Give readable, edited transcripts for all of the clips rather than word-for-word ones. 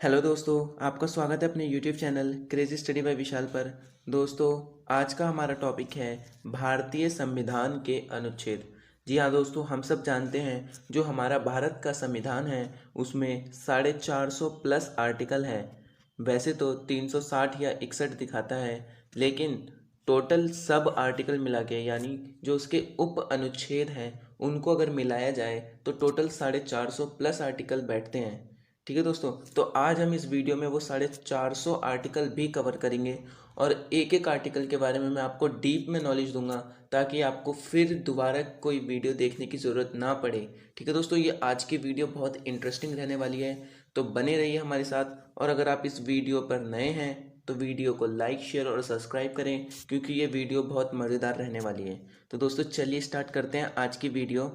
Hello दोस्तों, आपका स्वागत है अपने YouTube channel crazy study bye विशाल पर। दोस्तों, आज का हमारा टॉपिक है भारतीय संविधान के अनुच्छेद। जी हाँ दोस्तों, हम सब जानते हैं जो हमारा भारत का संविधान है उसमें 450 प्लस आर्टिकल हैं। वैसे तो 360 या 61 दिखाता है, लेकिन टोटल सब आर्टिकल मिला के यानी जो उसके उप अनुच्छेद हैं उनको अगर मिलाया जाए तो टोटल 450 प्लस आर्टिकल बैठते हैं। ठीक है दोस्तों, तो आज हम इस वीडियो में वो 450 आर्टिकल भी कवर करेंगे और एक एक आर्टिकल के बारे में मैं आपको डीप में नॉलेज दूंगा ताकि आपको फिर दोबारा कोई वीडियो देखने की ज़रूरत ना पड़े। ठीक है दोस्तों, ये आज की वीडियो बहुत इंटरेस्टिंग रहने वाली है, तो बने रहिए हमारे साथ। और अगर आप इस वीडियो पर नए हैं तो वीडियो को लाइक शेयर और सब्सक्राइब करें, क्योंकि ये वीडियो बहुत मज़ेदार रहने वाली है। तो दोस्तों चलिए स्टार्ट करते हैं आज की वीडियो।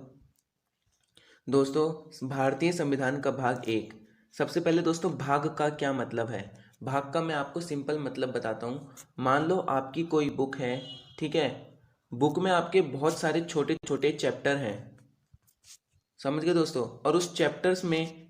दोस्तों, भारतीय संविधान का भाग एक। सबसे पहले दोस्तों, भाग का क्या मतलब है। भाग का मैं आपको सिंपल मतलब बताता हूँ। मान लो आपकी कोई बुक है, ठीक है। बुक में आपके बहुत सारे छोटे छोटे चैप्टर हैं, समझ गए दोस्तों। और उस चैप्टर्स में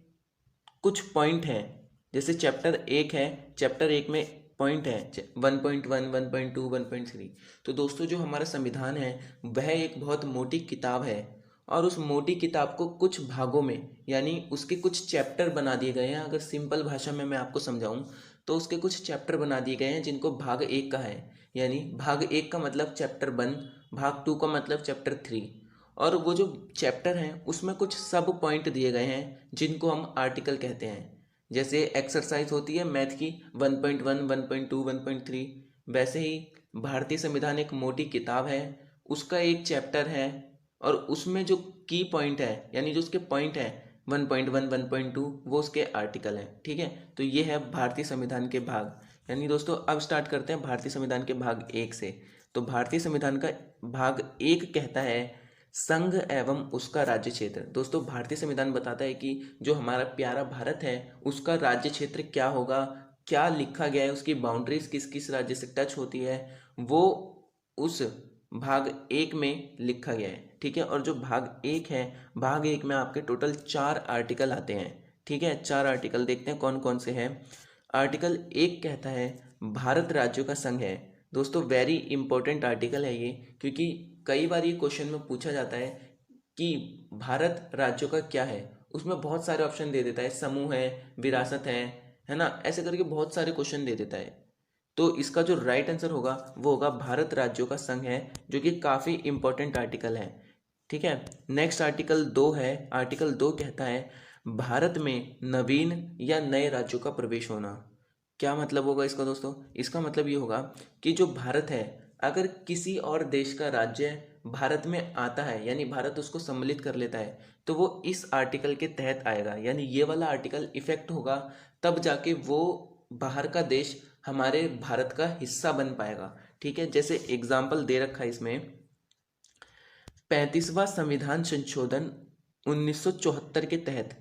कुछ पॉइंट हैं। जैसे चैप्टर एक है, चैप्टर एक में पॉइंट है 1.1, 1.2, 1.3। तो दोस्तों, जो हमारा संविधान है वह एक बहुत मोटी किताब है, और उस मोटी किताब को कुछ भागों में यानी उसके कुछ चैप्टर बना दिए गए हैं। अगर सिंपल भाषा में मैं आपको समझाऊं तो उसके कुछ चैप्टर बना दिए गए हैं जिनको भाग एक का है। यानी भाग एक का मतलब चैप्टर 1, भाग 2 का मतलब चैप्टर 3। और वो जो चैप्टर हैं उसमें कुछ सब पॉइंट दिए गए हैं जिनको हम आर्टिकल कहते हैं। जैसे एक्सरसाइज होती है मैथ की 1.1, 1.2, 1.3, वैसे ही भारतीय संविधान एक मोटी किताब है, उसका एक चैप्टर है, और उसमें जो की पॉइंट है यानी जो उसके पॉइंट है 1.1, 1.2, वो उसके आर्टिकल हैं। ठीक है, तो ये है भारतीय संविधान के भाग। यानी दोस्तों अब स्टार्ट करते हैं भारतीय संविधान के भाग एक से। तो भारतीय संविधान का भाग एक कहता है संघ एवं उसका राज्य क्षेत्र। दोस्तों, भारतीय संविधान बताता है कि जो हमारा प्यारा भारत है उसका राज्य क्षेत्र क्या होगा, क्या लिखा गया है, उसकी बाउंड्रीज किस किस राज्य से टच होती है, वो उस भाग एक में लिखा गया है। ठीक है, और जो भाग एक है, भाग एक में आपके टोटल 4 आर्टिकल आते हैं। ठीक है, 4 आर्टिकल देखते हैं कौन कौन से हैं। आर्टिकल एक कहता है भारत राज्यों का संघ है। दोस्तों, वेरी इंपॉर्टेंट आर्टिकल है ये, क्योंकि कई बार ये क्वेश्चन में पूछा जाता है कि भारत राज्यों का क्या है। उसमें बहुत सारे ऑप्शन दे देता है, समूह है, विरासत है ना, ऐसे करके बहुत सारे क्वेश्चन दे देता है। तो इसका जो राइट आंसर होगा वो होगा भारत राज्यों का संघ है, जो कि काफ़ी इंपॉर्टेंट आर्टिकल है। ठीक है, नेक्स्ट आर्टिकल 2 है। आर्टिकल 2 कहता है भारत में नवीन या नए राज्यों का प्रवेश होना। क्या मतलब होगा इसका दोस्तों? इसका मतलब ये होगा कि जो भारत है, अगर किसी और देश का राज्य भारत में आता है यानी भारत उसको सम्मिलित कर लेता है, तो वो इस आर्टिकल के तहत आएगा। यानी ये वाला आर्टिकल इफेक्ट होगा, तब जाके वो बाहर का देश हमारे भारत का हिस्सा बन पाएगा। ठीक है, जैसे एग्जाम्पल दे रखा है इसमें, 35वां संविधान संशोधन 1974 के तहत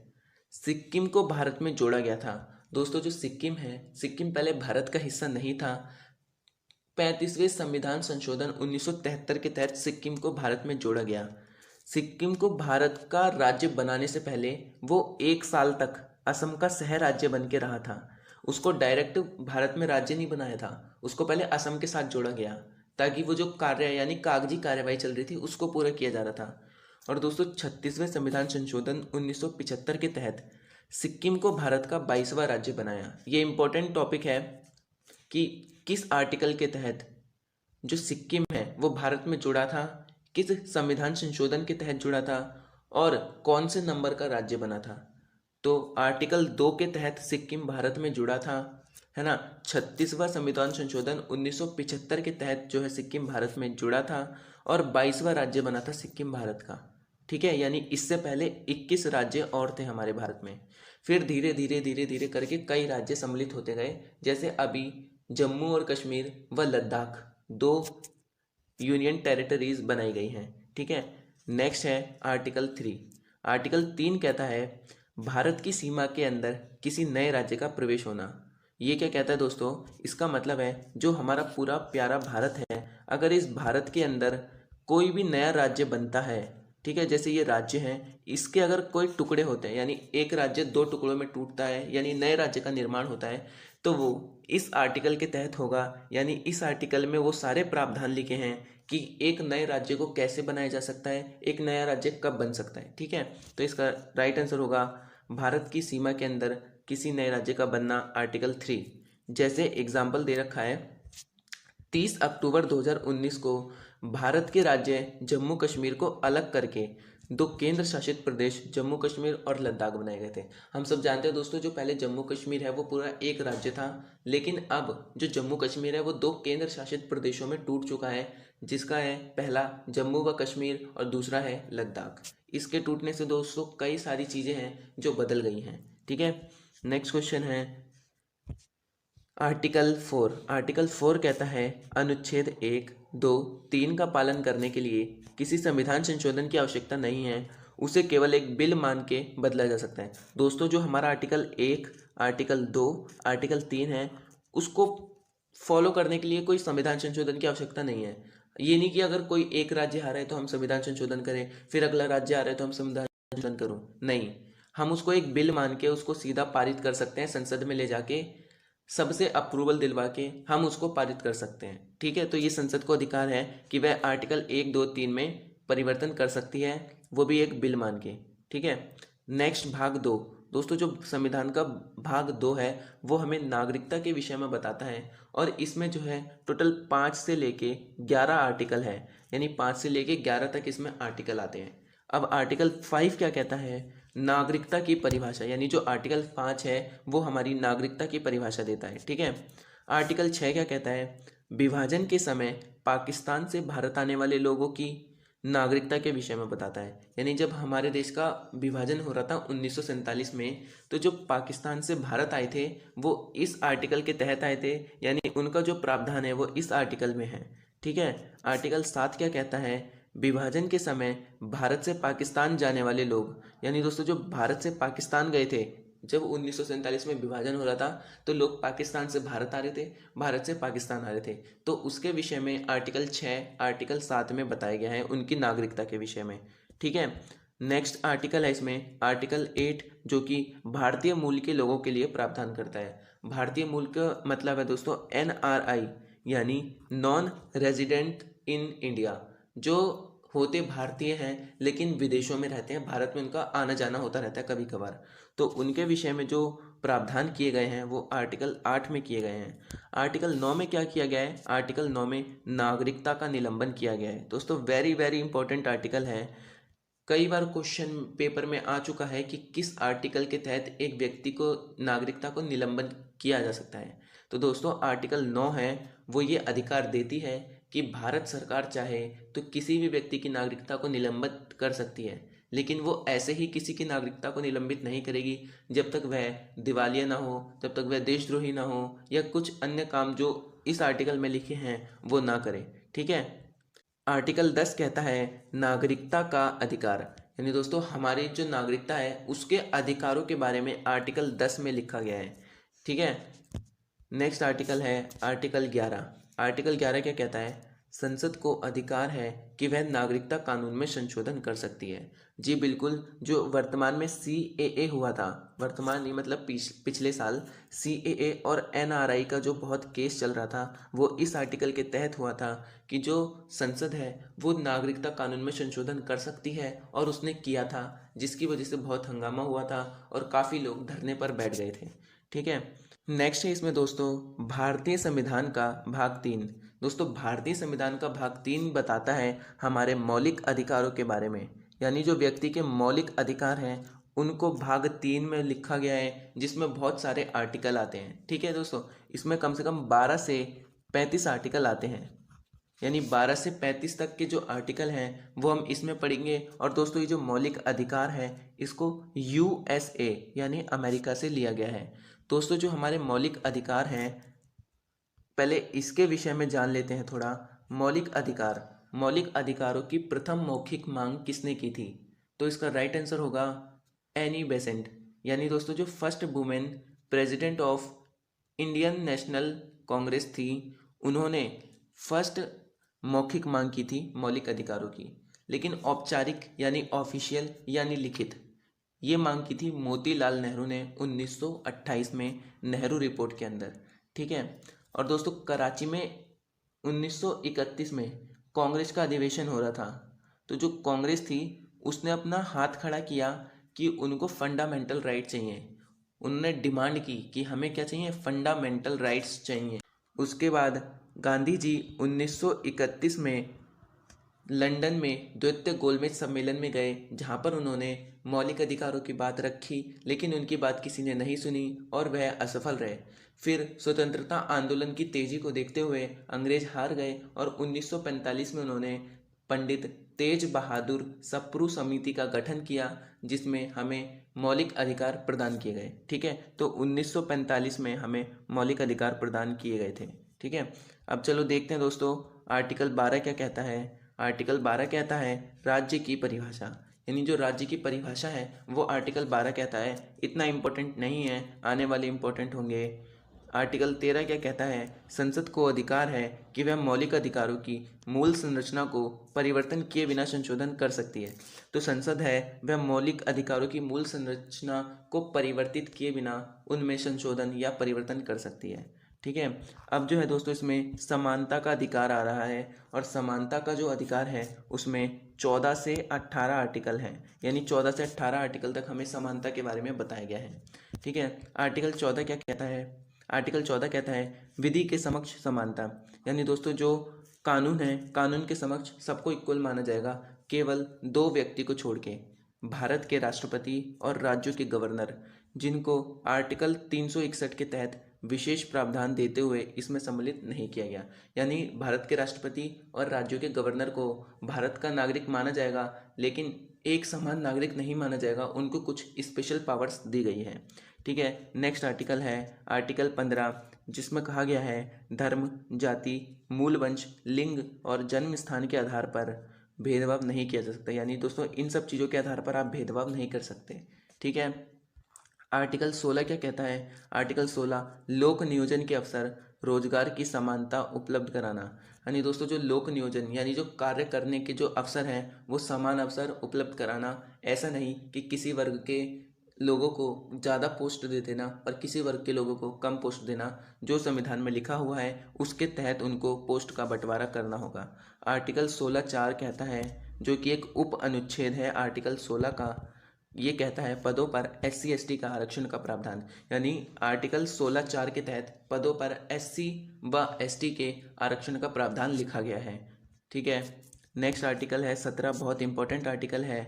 सिक्किम को भारत में जोड़ा गया था। दोस्तों, जो सिक्किम है, सिक्किम पहले भारत का हिस्सा नहीं था। 35वें संविधान संशोधन 1973 के तहत सिक्किम को भारत में जोड़ा गया। सिक्किम को भारत का राज्य बनाने से पहले वो 1 साल तक असम का सह राज्य बन के रहा था। उसको डायरेक्ट भारत में राज्य नहीं बनाया था, उसको पहले असम के साथ जोड़ा गया, ताकि वो जो कार्य यानी कागजी कार्यवाही चल रही थी उसको पूरा किया जा रहा था। और दोस्तों, 36वें संविधान संशोधन 1975 के तहत सिक्किम को भारत का 22वां राज्य बनाया। ये इंपॉर्टेंट टॉपिक है कि किस आर्टिकल के तहत जो सिक्किम है वो भारत में जुड़ा था, किस संविधान संशोधन के तहत जुड़ा था, और कौन से नंबर का राज्य बना था। तो आर्टिकल 2 के तहत सिक्किम भारत में जुड़ा था, है ना। 36वां संविधान संशोधन 1975 के तहत जो है सिक्किम भारत में जुड़ा था, और 22वां राज्य बना था सिक्किम भारत का। ठीक है, यानी इससे पहले 21 राज्य और थे हमारे भारत में। फिर धीरे धीरे धीरे धीरे करके कई राज्य सम्मिलित होते गए, जैसे अभी जम्मू और कश्मीर व लद्दाख 2 यूनियन टेरिटरीज बनाई गई हैं। ठीक है, नेक्स्ट है आर्टिकल 3। आर्टिकल 3 कहता है भारत की सीमा के अंदर किसी नए राज्य का प्रवेश होना। ये क्या कहता है दोस्तों? इसका मतलब है जो हमारा पूरा प्यारा भारत है, अगर इस भारत के अंदर कोई भी नया राज्य बनता है, ठीक है। जैसे ये राज्य हैं, इसके अगर कोई टुकड़े होते हैं, यानी एक राज्य दो टुकड़ों में टूटता है, यानी नए राज्य का निर्माण होता है, तो वो इस आर्टिकल के तहत होगा। यानी इस आर्टिकल में वो सारे प्रावधान लिखे हैं कि एक नए राज्य को कैसे बनाया जा सकता है, एक नया राज्य कब बन सकता है, ठीक है। तो इसका राइट आंसर होगा भारत की सीमा के अंदर किसी नए राज्य का बनना, आर्टिकल 3। जैसे एग्जाम्पल दे रखा है, 30 अक्टूबर 2019 को भारत के राज्य जम्मू कश्मीर को अलग करके दो केंद्र शासित प्रदेश जम्मू कश्मीर और लद्दाख बनाए गए थे। हम सब जानते हैं दोस्तों, जो पहले जम्मू कश्मीर है वो पूरा एक राज्य था, लेकिन अब जो जम्मू कश्मीर है वो दो केंद्र शासित प्रदेशों में टूट चुका है, जिसका है पहला जम्मू व कश्मीर और दूसरा है लद्दाख। इसके टूटने से दोस्तों कई सारी चीज़ें हैं जो बदल गई हैं, ठीक है। नेक्स्ट क्वेश्चन है आर्टिकल 4। आर्टिकल 4 कहता है अनुच्छेद 1, 2, 3 का पालन करने के लिए किसी संविधान संशोधन की आवश्यकता नहीं है, उसे केवल एक बिल मान के बदला जा सकता है। दोस्तों जो हमारा आर्टिकल 1, आर्टिकल 2, आर्टिकल 3 है, उसको फॉलो करने के लिए कोई संविधान संशोधन की आवश्यकता नहीं है। ये नहीं कि अगर कोई एक राज्य आ रहा है तो हम संविधान संशोधन करें, फिर अगला राज्य आ रहा है तो हम संविधान संशोधन करूँ, नहीं। हम उसको एक बिल मान के उसको सीधा पारित कर सकते हैं, संसद में ले जाके सबसे अप्रूवल दिलवा के हम उसको पारित कर सकते हैं, ठीक है। तो ये संसद को अधिकार है कि वह आर्टिकल 1, 2, 3 में परिवर्तन कर सकती है, वो भी एक बिल मान के, ठीक है। नेक्स्ट भाग 2। दोस्तों जो संविधान का भाग 2 है वो हमें नागरिकता के विषय में बताता है, और इसमें जो है टोटल 5 से लेके 11 आर्टिकल है, यानी 5 से लेके 11 तक इसमें आर्टिकल आते हैं। अब आर्टिकल 5 क्या कहता है, नागरिकता की परिभाषा, यानी जो आर्टिकल 5 है वो हमारी नागरिकता की परिभाषा देता है, ठीक है। आर्टिकल 6 क्या कहता है, विभाजन के समय पाकिस्तान से भारत आने वाले लोगों की नागरिकता के विषय में बताता है। यानी जब हमारे देश का विभाजन हो रहा था 1947 में, तो जो पाकिस्तान से भारत आए थे वो इस आर्टिकल के तहत आए थे, यानी उनका जो प्रावधान है वो इस आर्टिकल में है, ठीक है। आर्टिकल 7 क्या कहता है, विभाजन के समय भारत से पाकिस्तान जाने वाले लोग, यानी दोस्तों जो भारत से पाकिस्तान गए थे, जब 1947 में विभाजन हो रहा था तो लोग पाकिस्तान से भारत आ रहे थे, भारत से पाकिस्तान आ रहे थे, तो उसके विषय में आर्टिकल 6, आर्टिकल 7 में बताया गया है उनकी नागरिकता के विषय में, ठीक है। नेक्स्ट आर्टिकल है इसमें आर्टिकल 8, जो कि भारतीय मूल के लोगों के लिए प्रावधान करता है। भारतीय मूल का मतलब है दोस्तों NRI, यानी नॉन रेजिडेंट इन इंडिया, जो होते भारतीय हैं लेकिन विदेशों में रहते हैं, भारत में उनका आना जाना होता रहता है कभी कभार, तो उनके विषय में जो प्रावधान किए गए हैं वो आर्टिकल 8 में किए गए हैं। आर्टिकल 9 में क्या किया गया है, आर्टिकल 9 में नागरिकता का निलंबन किया गया है। दोस्तों वेरी वेरी इंपॉर्टेंट आर्टिकल है, कई बार क्वेश्चन पेपर में आ चुका है कि किस आर्टिकल के तहत एक व्यक्ति को नागरिकता को निलंबन किया जा सकता है। तो दोस्तों आर्टिकल 9 है वो ये अधिकार देती है कि भारत सरकार चाहे तो किसी भी व्यक्ति की नागरिकता को निलंबित कर सकती है, लेकिन वो ऐसे ही किसी की नागरिकता को निलंबित नहीं करेगी जब तक वह दिवालिया ना हो, जब तक वह देशद्रोही ना हो, या कुछ अन्य काम जो इस आर्टिकल में लिखे हैं वो ना करे, ठीक है। आर्टिकल 10 कहता है नागरिकता का अधिकार, यानी दोस्तों हमारी जो नागरिकता है उसके अधिकारों के बारे में आर्टिकल 10 में लिखा गया है, ठीक है। नेक्स्ट आर्टिकल है आर्टिकल 11। आर्टिकल 11 क्या कहता है, संसद को अधिकार है कि वह नागरिकता कानून में संशोधन कर सकती है। जी बिल्कुल, जो वर्तमान में CAA हुआ था, वर्तमान नहीं मतलब पिछले साल CAA और NRI का जो बहुत केस चल रहा था वो इस आर्टिकल के तहत हुआ था कि जो संसद है वो नागरिकता कानून में संशोधन कर सकती है, और उसने किया था, जिसकी वजह से बहुत हंगामा हुआ था और काफ़ी लोग धरने पर बैठ गए थे, ठीक है। नेक्स्ट है इसमें दोस्तों भारतीय संविधान का भाग 3। दोस्तों भारतीय संविधान का भाग 3 बताता है हमारे मौलिक अधिकारों के बारे में, यानी जो व्यक्ति के मौलिक अधिकार हैं उनको भाग 3 में लिखा गया है, जिसमें बहुत सारे आर्टिकल आते हैं, ठीक है दोस्तों। इसमें कम से कम 12 से 35 आर्टिकल आते हैं, यानी 12 से 35 तक के जो आर्टिकल हैं वो हम इसमें पढ़ेंगे। और दोस्तों ये जो मौलिक अधिकार है इसको USA यानी अमेरिका से लिया गया है। दोस्तों जो हमारे मौलिक अधिकार हैं पहले इसके विषय में जान लेते हैं थोड़ा। मौलिक अधिकार, मौलिक अधिकारों की प्रथम मौखिक मांग किसने की थी, तो इसका राइट आंसर होगा एनी बेसेंट, यानी दोस्तों जो first women president of Indian national Congress थी, उन्होंने फर्स्ट मौखिक मांग की थी मौलिक अधिकारों की। लेकिन औपचारिक यानी ऑफिशियल यानी लिखित, ये मांग की थी मोतीलाल नेहरू ने 1928 में नेहरू रिपोर्ट के अंदर। ठीक है। और दोस्तों कराची में 1931 में कांग्रेस का अधिवेशन हो रहा था, तो जो कांग्रेस थी उसने अपना हाथ खड़ा किया कि उनको फंडामेंटल राइट चाहिए। उन्होंने डिमांड की कि हमें क्या चाहिए, फंडामेंटल राइट्स चाहिए। उसके बाद गांधी जी 1931 में लंदन में द्वितीय गोलमेज सम्मेलन में गए, जहां पर उन्होंने मौलिक अधिकारों की बात रखी, लेकिन उनकी बात किसी ने नहीं सुनी और वह असफल रहे। फिर स्वतंत्रता आंदोलन की तेजी को देखते हुए अंग्रेज हार गए और 1945 में उन्होंने पंडित तेज बहादुर सप्रू समिति का गठन किया, जिसमें हमें मौलिक अधिकार प्रदान किए गए। ठीक है, तो 1945 में हमें मौलिक अधिकार प्रदान किए गए थे। ठीक है, अब चलो देखते हैं दोस्तों आर्टिकल 12 क्या कहता है। आर्टिकल 12 कहता है राज्य की परिभाषा, यानी जो राज्य की परिभाषा है वो आर्टिकल 12 कहता है। इतना इम्पोर्टेंट नहीं है, आने वाले इम्पोर्टेंट होंगे। आर्टिकल 13 क्या कहता है, संसद को अधिकार है कि वह मौलिक अधिकारों की मूल संरचना को परिवर्तन किए बिना संशोधन कर सकती है। तो संसद है वह मौलिक अधिकारों की मूल संरचना को परिवर्तित किए बिना उनमें संशोधन या परिवर्तन कर सकती है। ठीक है, अब जो है दोस्तों इसमें समानता का अधिकार आ रहा है, और समानता का जो अधिकार है उसमें 14 से 18 आर्टिकल हैं, यानी 14 से 18 आर्टिकल तक हमें समानता के बारे में बताया गया है। ठीक है, आर्टिकल 14 क्या कहता है, आर्टिकल 14 कहता है विधि के समक्ष समानता, यानी दोस्तों जो कानून है, कानून के समक्ष सबको इक्वल माना जाएगा, केवल दो व्यक्ति को छोड़ के, भारत के राष्ट्रपति और राज्यों के गवर्नर, जिनको आर्टिकल 361 के तहत विशेष प्रावधान देते हुए इसमें सम्मिलित नहीं किया गया। यानी भारत के राष्ट्रपति और राज्यों के गवर्नर को भारत का नागरिक माना जाएगा, लेकिन एक समान नागरिक नहीं माना जाएगा, उनको कुछ स्पेशल पावर्स दी गई है। ठीक है, नेक्स्ट आर्टिकल है आर्टिकल 15, जिसमें कहा गया है धर्म, जाति, मूल वंश, लिंग और जन्म स्थान के आधार पर भेदभाव नहीं किया जा सकता। यानी दोस्तों इन सब चीज़ों के आधार पर आप भेदभाव नहीं कर सकते। ठीक है, आर्टिकल 16 क्या कहता है, आर्टिकल 16 लोक नियोजन के अवसर, रोजगार की समानता उपलब्ध कराना। यानी दोस्तों जो लोक नियोजन यानी जो कार्य करने के जो अवसर हैं वो समान अवसर उपलब्ध कराना। ऐसा नहीं कि किसी वर्ग के लोगों को ज़्यादा पोस्ट दे देना और किसी वर्ग के लोगों को कम पोस्ट देना। जो संविधान में लिखा हुआ है उसके तहत उनको पोस्ट का बंटवारा करना होगा। आर्टिकल 16(4) कहता है, जो कि एक उप अनुच्छेद है आर्टिकल 16 का, ये कहता है पदों पर SC/ST का आरक्षण का प्रावधान। यानी आर्टिकल 16(4) के तहत पदों पर SC व ST के आरक्षण का प्रावधान लिखा गया है। ठीक है, नेक्स्ट आर्टिकल है 17, बहुत इंपॉर्टेंट आर्टिकल है,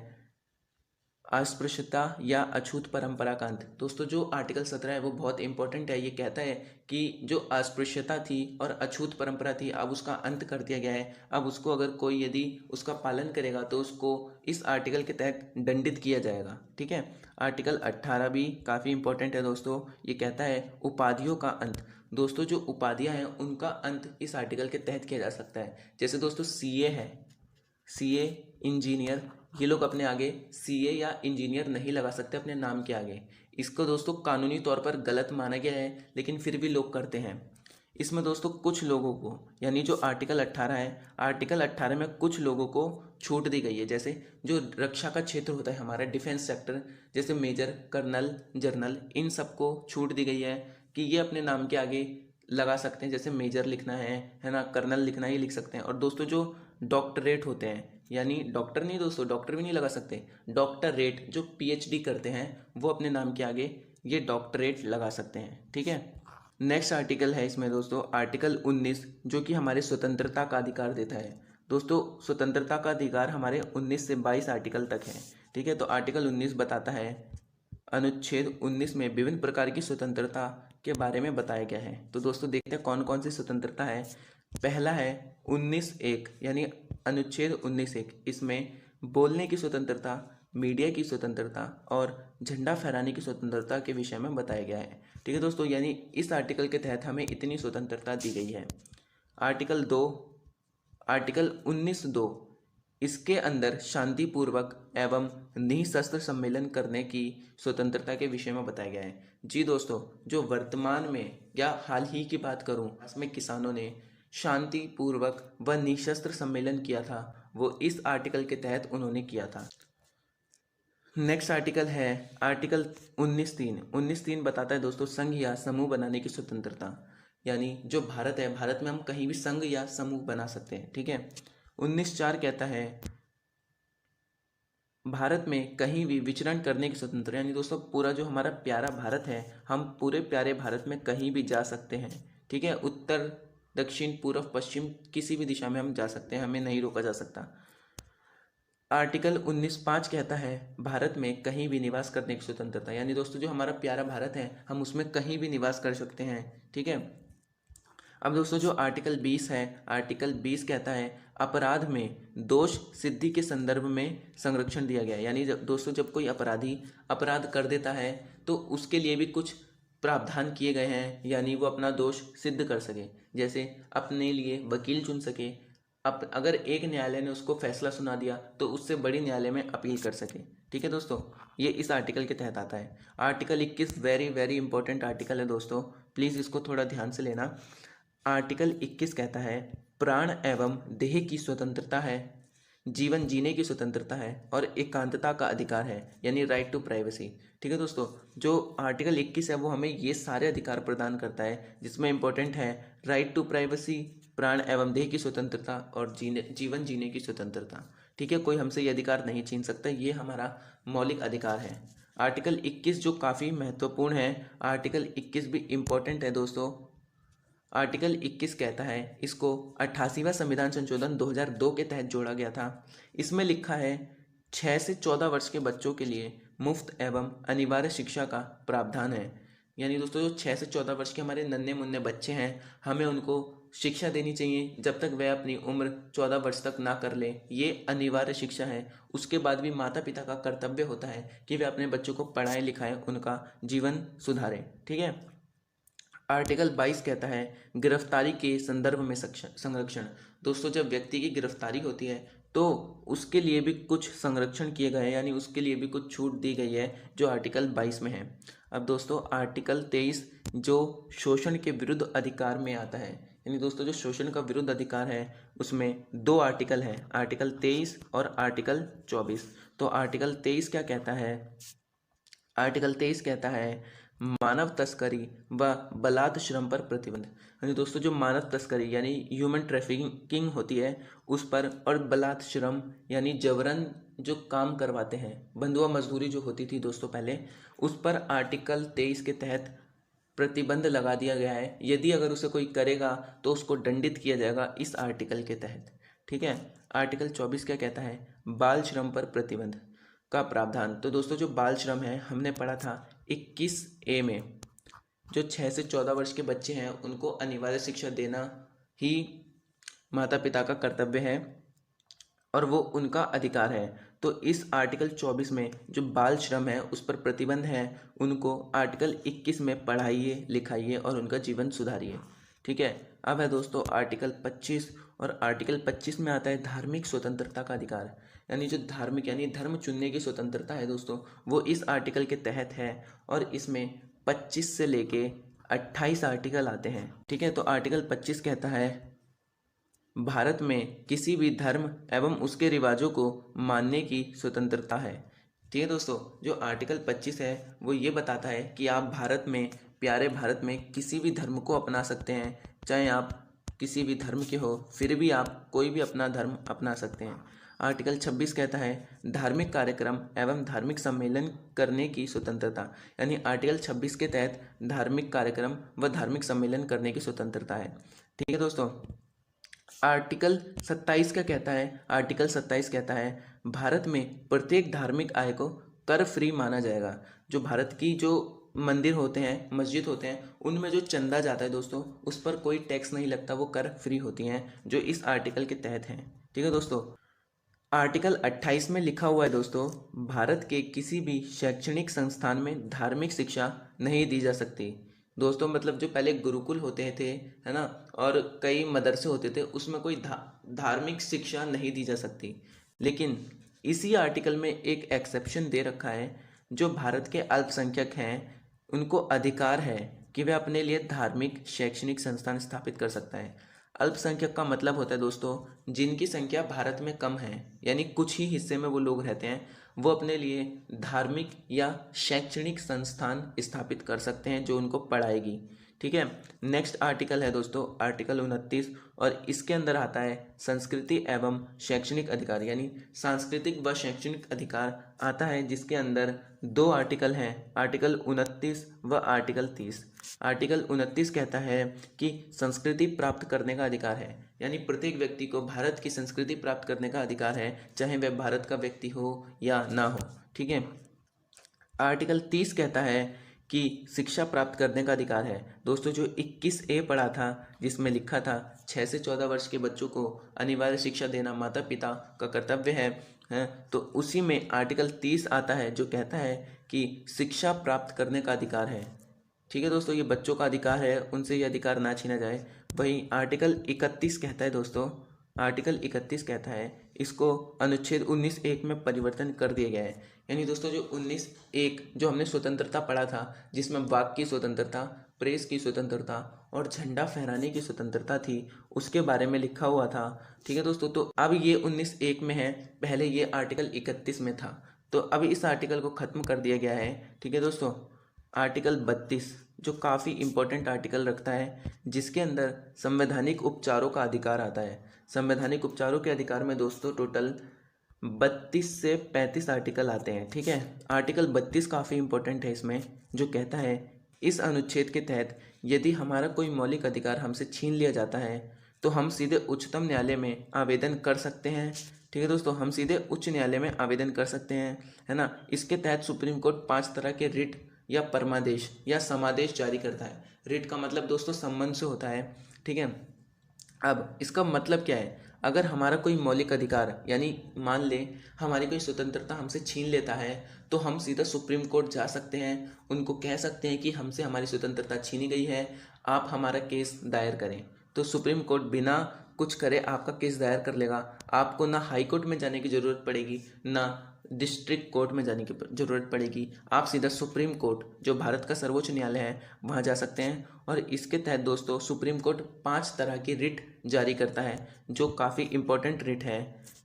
अस्पृश्यता या अछूत परंपरा का अंत। दोस्तों जो आर्टिकल 17 है वो बहुत इंपॉर्टेंट है। ये कहता है कि जो अस्पृश्यता थी और अछूत परंपरा थी, अब उसका अंत कर दिया गया है। अब उसको अगर कोई यदि उसका पालन करेगा तो उसको इस आर्टिकल के तहत दंडित किया जाएगा। ठीक है, आर्टिकल 18 भी काफ़ी इंपॉर्टेंट है दोस्तों। ये कहता है उपाधियों का अंत। दोस्तों जो उपाधियां हैं उनका अंत इस आर्टिकल के तहत किया जा सकता है। जैसे दोस्तों CA है, CA इंजीनियर, ये लोग अपने आगे CA या इंजीनियर नहीं लगा सकते अपने नाम के आगे। इसको दोस्तों कानूनी तौर पर गलत माना गया है, लेकिन फिर भी लोग करते हैं। इसमें दोस्तों कुछ लोगों को, यानी जो आर्टिकल 18 है, आर्टिकल 18 में कुछ लोगों को छूट दी गई है। जैसे जो रक्षा का क्षेत्र होता है हमारा डिफेंस सेक्टर, जैसे मेजर, कर्नल, जनरल, इन सबको छूट दी गई है कि ये अपने नाम के आगे लगा सकते हैं। जैसे मेजर लिखना है ना, कर्नल लिखना ही लिख सकते हैं। और दोस्तों जो डॉक्टरेट होते हैं, यानी डॉक्टर नहीं दोस्तों, डॉक्टर भी नहीं लगा सकते, डॉक्टरेट जो PhD करते हैं वो अपने नाम के आगे ये डॉक्टरेट लगा सकते हैं। ठीक है, नेक्स्ट आर्टिकल है इसमें दोस्तों आर्टिकल 19, जो कि हमारे स्वतंत्रता का अधिकार देता है। दोस्तों स्वतंत्रता का अधिकार हमारे 19 से 22 आर्टिकल तक है। ठीक है, तो आर्टिकल 19 बताता है, अनुच्छेद 19 में विभिन्न प्रकार की स्वतंत्रता के बारे में बताया गया है। तो दोस्तों देखते हैं कौन कौन सी स्वतंत्रता है। पहला है 19(1) यानी अनुच्छेद 19(1), इसमें बोलने की स्वतंत्रता, मीडिया की स्वतंत्रता और झंडा फहराने की स्वतंत्रता के विषय में बताया गया है। ठीक है दोस्तों, यानी इस आर्टिकल के तहत हमें इतनी स्वतंत्रता दी गई है। आर्टिकल 2, आर्टिकल 19(2), इसके अंदर शांतिपूर्वक एवं निःशस्त्र सम्मेलन करने की स्वतंत्रता के विषय में बताया गया है। जी दोस्तों, जो वर्तमान में या हाल ही की बात करूं, इसमें किसानों ने शांतिपूर्वक व निःशस्त्र सम्मेलन किया था, वो इस आर्टिकल के तहत उन्होंने किया था। नेक्स्ट आर्टिकल है आर्टिकल 19(3). 19(3) बताता है दोस्तों संघ या समूह बनाने की स्वतंत्रता, यानी जो भारत है, भारत में हम कहीं भी संघ या समूह बना सकते हैं, ठीक है। 19(4) कहता है भारत में कहीं भी विचरण करने की स्वतंत्रता, यानी दोस्तों पूरा जो हमारा प्यारा भारत है, हम पूरे प्यारे भारत में कहीं भी जा सकते हैं, ठीक है। उत्तर दक्षिण पूर्व पश्चिम किसी भी दिशा में हम जा सकते हैं, हमें नहीं रोका जा सकता। आर्टिकल 19(5) कहता है भारत में कहीं भी निवास करने की स्वतंत्रता, यानी दोस्तों जो हमारा प्यारा भारत है हम उसमें कहीं भी निवास कर सकते हैं, ठीक है। अब दोस्तों जो आर्टिकल 20 है, आर्टिकल 20 कहता है अपराध में दोष सिद्धि के संदर्भ में संरक्षण दिया गया है, यानी दोस्तों जब कोई अपराधी अपराध कर देता है तो उसके लिए भी कुछ प्रावधान किए गए हैं, यानी वो अपना दोष सिद्ध कर सके, जैसे अपने लिए वकील चुन सके, अगर एक न्यायालय ने उसको फैसला सुना दिया तो उससे बड़ी न्यायालय में अपील कर सके, ठीक है दोस्तों। ये इस आर्टिकल के तहत आता है। Article 21 very very important article है दोस्तों, प्लीज़ इसको थोड़ा ध्यान से लेना। आर्टिकल 21 कहता है प्राण एवं देह की स्वतंत्रता है, जीवन जीने की स्वतंत्रता है और एकांतता का अधिकार है, यानी राइट टू प्राइवेसी, ठीक है दोस्तों। जो आर्टिकल 21 है वो हमें ये सारे अधिकार प्रदान करता है, जिसमें इंपॉर्टेंट है राइट टू प्राइवेसी, प्राण एवं देह की स्वतंत्रता और जीवन जीने की स्वतंत्रता, ठीक है। कोई हमसे ये अधिकार नहीं छीन सकता, ये हमारा मौलिक अधिकार है। आर्टिकल 21 जो काफ़ी महत्वपूर्ण है, आर्टिकल 21 भी इम्पोर्टेंट है दोस्तों। आर्टिकल 21 कहता है इसको 88वां संविधान संशोधन 2002 के तहत जोड़ा गया था। इसमें लिखा है 6 से 14 वर्ष के बच्चों के लिए मुफ्त एवं अनिवार्य शिक्षा का प्रावधान है, यानी दोस्तों जो 6 से 14 वर्ष के हमारे नन्हे मुन्ने बच्चे हैं हमें उनको शिक्षा देनी चाहिए जब तक वह अपनी उम्र 14 वर्ष तक ना कर ले, ये अनिवार्य शिक्षा है। उसके बाद भी माता पिता का कर्तव्य होता है कि वे अपने बच्चों को पढ़ाएं लिखाएं, उनका जीवन सुधारें, ठीक है। आर्टिकल 22 कहता है गिरफ्तारी के संदर्भ में संरक्षण। दोस्तों जब व्यक्ति की गिरफ्तारी होती है तो उसके लिए भी कुछ संरक्षण किए गए हैं, यानी उसके लिए भी कुछ छूट दी गई है जो आर्टिकल 22 में है। अब दोस्तों आर्टिकल 23 जो शोषण के विरुद्ध अधिकार में आता है, यानी दोस्तों जो शोषण का विरुद्ध अधिकार है उसमें दो आर्टिकल हैं, आर्टिकल 23 और आर्टिकल 24। तो आर्टिकल 23 क्या कहता है? आर्टिकल 23 कहता है मानव तस्करी व बलात् श्रम पर प्रतिबंध, यानी दोस्तों जो मानव तस्करी यानी ह्यूमन ट्रैफिकिंग होती है उस पर, और बलात् श्रम यानी जबरन जो काम करवाते हैं, बंधुआ मजदूरी जो होती थी दोस्तों पहले, उस पर आर्टिकल 23 के तहत प्रतिबंध लगा दिया गया है। यदि अगर उसे कोई करेगा तो उसको दंडित किया जाएगा इस आर्टिकल के तहत, ठीक है। आर्टिकल 24 क्या कहता है? बाल श्रम पर प्रतिबंध का प्रावधान। तो दोस्तों जो बाल श्रम है हमने पढ़ा था 21A में, जो 6 से 14 वर्ष के बच्चे हैं उनको अनिवार्य शिक्षा देना ही माता पिता का कर्तव्य है और वो उनका अधिकार है। तो इस आर्टिकल 24 में जो बाल श्रम है उस पर प्रतिबंध है, उनको आर्टिकल 21 में पढ़ाइए लिखाइए और उनका जीवन सुधारिए, ठीक है। अब है दोस्तों आर्टिकल 25, और आर्टिकल 25 में आता है धार्मिक स्वतंत्रता का अधिकार, यानी जो धार्मिक यानी धर्म चुनने की स्वतंत्रता है दोस्तों वो इस आर्टिकल के तहत है, और इसमें 25 से लेके 28 आर्टिकल आते हैं, ठीक है। तो आर्टिकल 25 कहता है भारत में किसी भी धर्म एवं उसके रिवाजों को मानने की स्वतंत्रता है, ठीक है दोस्तों। जो आर्टिकल 25 है वो ये बताता है कि आप भारत में, प्यारे भारत में किसी भी धर्म को अपना सकते हैं, चाहे आप किसी भी धर्म के हो फिर भी आप कोई भी अपना धर्म अपना सकते हैं। आर्टिकल 26 कहता है धार्मिक कार्यक्रम एवं धार्मिक सम्मेलन करने की स्वतंत्रता, यानी आर्टिकल 26 के तहत धार्मिक कार्यक्रम व धार्मिक सम्मेलन करने की स्वतंत्रता है, ठीक है दोस्तों। आर्टिकल 27 क्या कहता है? आर्टिकल 27 कहता है भारत में प्रत्येक धार्मिक आय को कर फ्री माना जाएगा। जो भारत की जो मंदिर होते हैं, मस्जिद होते हैं, उनमें जो चंदा जाता है दोस्तों उस पर कोई टैक्स नहीं लगता, वो कर फ्री होती हैं, जो इस आर्टिकल के तहत हैं, ठीक है दोस्तों। आर्टिकल 28 में लिखा हुआ है दोस्तों भारत के किसी भी शैक्षणिक संस्थान में धार्मिक शिक्षा नहीं दी जा सकती। दोस्तों मतलब जो पहले गुरुकुल होते थे, है ना, और कई मदरसे होते थे, उसमें कोई धार्मिक शिक्षा नहीं दी जा सकती। लेकिन इसी आर्टिकल में एक एक्सेप्शन दे रखा है, जो भारत के अल्पसंख्यक हैं उनको अधिकार है कि वे अपने लिए धार्मिक शैक्षणिक संस्थान स्थापित कर सकता है। अल्पसंख्यक का मतलब होता है दोस्तों जिनकी संख्या भारत में कम है, यानी कुछ ही हिस्से में वो लोग रहते हैं, वो अपने लिए धार्मिक या शैक्षणिक संस्थान स्थापित कर सकते हैं जो उनको पढ़ाएगी। ठीक है। नेक्स्ट आर्टिकल है दोस्तों आर्टिकल 29, और इसके अंदर आता है संस्कृति एवं शैक्षणिक अधिकार, यानी सांस्कृतिक व शैक्षणिक अधिकार आता है, जिसके अंदर दो आर्टिकल हैं, आर्टिकल 29 व आर्टिकल 30। आर्टिकल 29 कहता है कि संस्कृति प्राप्त करने का अधिकार है, यानी प्रत्येक व्यक्ति को भारत की संस्कृति प्राप्त करने का अधिकार है, चाहे वह भारत का व्यक्ति हो या ना हो। ठीक है। आर्टिकल 30 कहता है कि शिक्षा प्राप्त करने का अधिकार है। दोस्तों जो 21A पढ़ा था, जिसमें लिखा था 6 से 14 वर्ष के बच्चों को अनिवार्य शिक्षा देना माता पिता का कर्तव्य है, तो उसी में आर्टिकल 30 आता है जो कहता है कि शिक्षा प्राप्त करने का अधिकार है। ठीक है दोस्तों, ये बच्चों का अधिकार है, उनसे ये अधिकार ना छीना जाए। वहीं आर्टिकल 31 कहता है दोस्तों, आर्टिकल 31 कहता है इसको अनुच्छेद 19(1) में परिवर्तन कर दिया गया है। यानी दोस्तों जो 19(1) जो हमने स्वतंत्रता पढ़ा था, जिसमें वाक की स्वतंत्रता, प्रेस की स्वतंत्रता और झंडा फहराने की स्वतंत्रता थी, उसके बारे में लिखा हुआ था। ठीक है दोस्तों, तो अब ये 19(1) में है, पहले ये आर्टिकल 31 में था, तो अब इस आर्टिकल को खत्म कर दिया गया है। ठीक है दोस्तों, आर्टिकल 32 जो काफ़ी इंपॉर्टेंट आर्टिकल रखता है, जिसके अंदर संवैधानिक उपचारों का अधिकार आता है। संवैधानिक उपचारों के अधिकार में दोस्तों टोटल 32 से 35 आर्टिकल आते हैं। ठीक है। आर्टिकल 32 काफ़ी इंपॉर्टेंट है इसमें, जो कहता है इस अनुच्छेद के तहत यदि हमारा कोई मौलिक अधिकार हमसे छीन लिया जाता है तो हम सीधे उच्चतम न्यायालय में आवेदन कर सकते हैं। ठीक है दोस्तों, हम सीधे उच्च न्यायालय में आवेदन कर सकते हैं, है ना। इसके तहत सुप्रीम कोर्ट 5 तरह के रिट या परमादेश या समादेश जारी करता है। रिट का मतलब दोस्तों सम्मन से होता है। ठीक है। अब इसका मतलब क्या है, अगर हमारा कोई मौलिक अधिकार, यानी मान ले हमारी कोई स्वतंत्रता हमसे छीन लेता है, तो हम सीधा सुप्रीम कोर्ट जा सकते हैं, उनको कह सकते हैं कि हमसे हमारी स्वतंत्रता छीनी गई है, आप हमारा केस दायर करें। तो सुप्रीम कोर्ट बिना कुछ करे आपका केस दायर कर लेगा। आपको ना हाई कोर्ट में जाने की ज़रूरत पड़ेगी, ना डिस्ट्रिक्ट कोर्ट में जाने की ज़रूरत पड़ेगी। आप सीधा सुप्रीम कोर्ट, जो भारत का सर्वोच्च न्यायालय है, वहाँ जा सकते हैं। और इसके तहत दोस्तों सुप्रीम कोर्ट 5 तरह की रिट जारी करता है, जो काफ़ी इम्पोर्टेंट रिट है।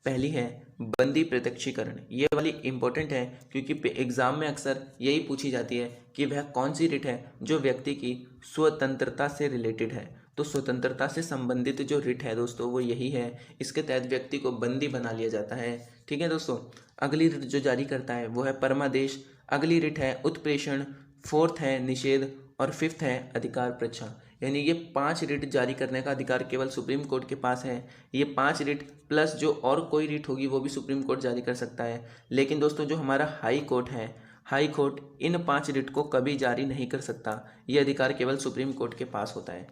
पहली है बंदी प्रत्यक्षीकरण। ये वाली इम्पोर्टेंट है क्योंकि एग्ज़ाम में अक्सर यही पूछी जाती है कि वह कौन सी रिट है जो व्यक्ति की स्वतंत्रता से रिलेटेड है। तो स्वतंत्रता से संबंधित जो रिट है दोस्तों वो यही है। इसके तहत व्यक्ति को बंदी बना लिया जाता है। ठीक है दोस्तों, अगली रिट जो जारी करता है वो है परमादेश। अगली रिट है उत्प्रेषण। 4th है निषेध और 5th है अधिकार परीक्षा। यानी ये 5 रिट जारी करने का अधिकार केवल सुप्रीम कोर्ट के पास है। ये 5 रिट प्लस जो और कोई रिट होगी वो भी सुप्रीम कोर्ट जारी कर सकता है। लेकिन दोस्तों जो हमारा हाई कोर्ट है, हाई कोर्ट इन 5 रिट को कभी जारी नहीं कर सकता। ये अधिकार केवल सुप्रीम कोर्ट के पास होता है।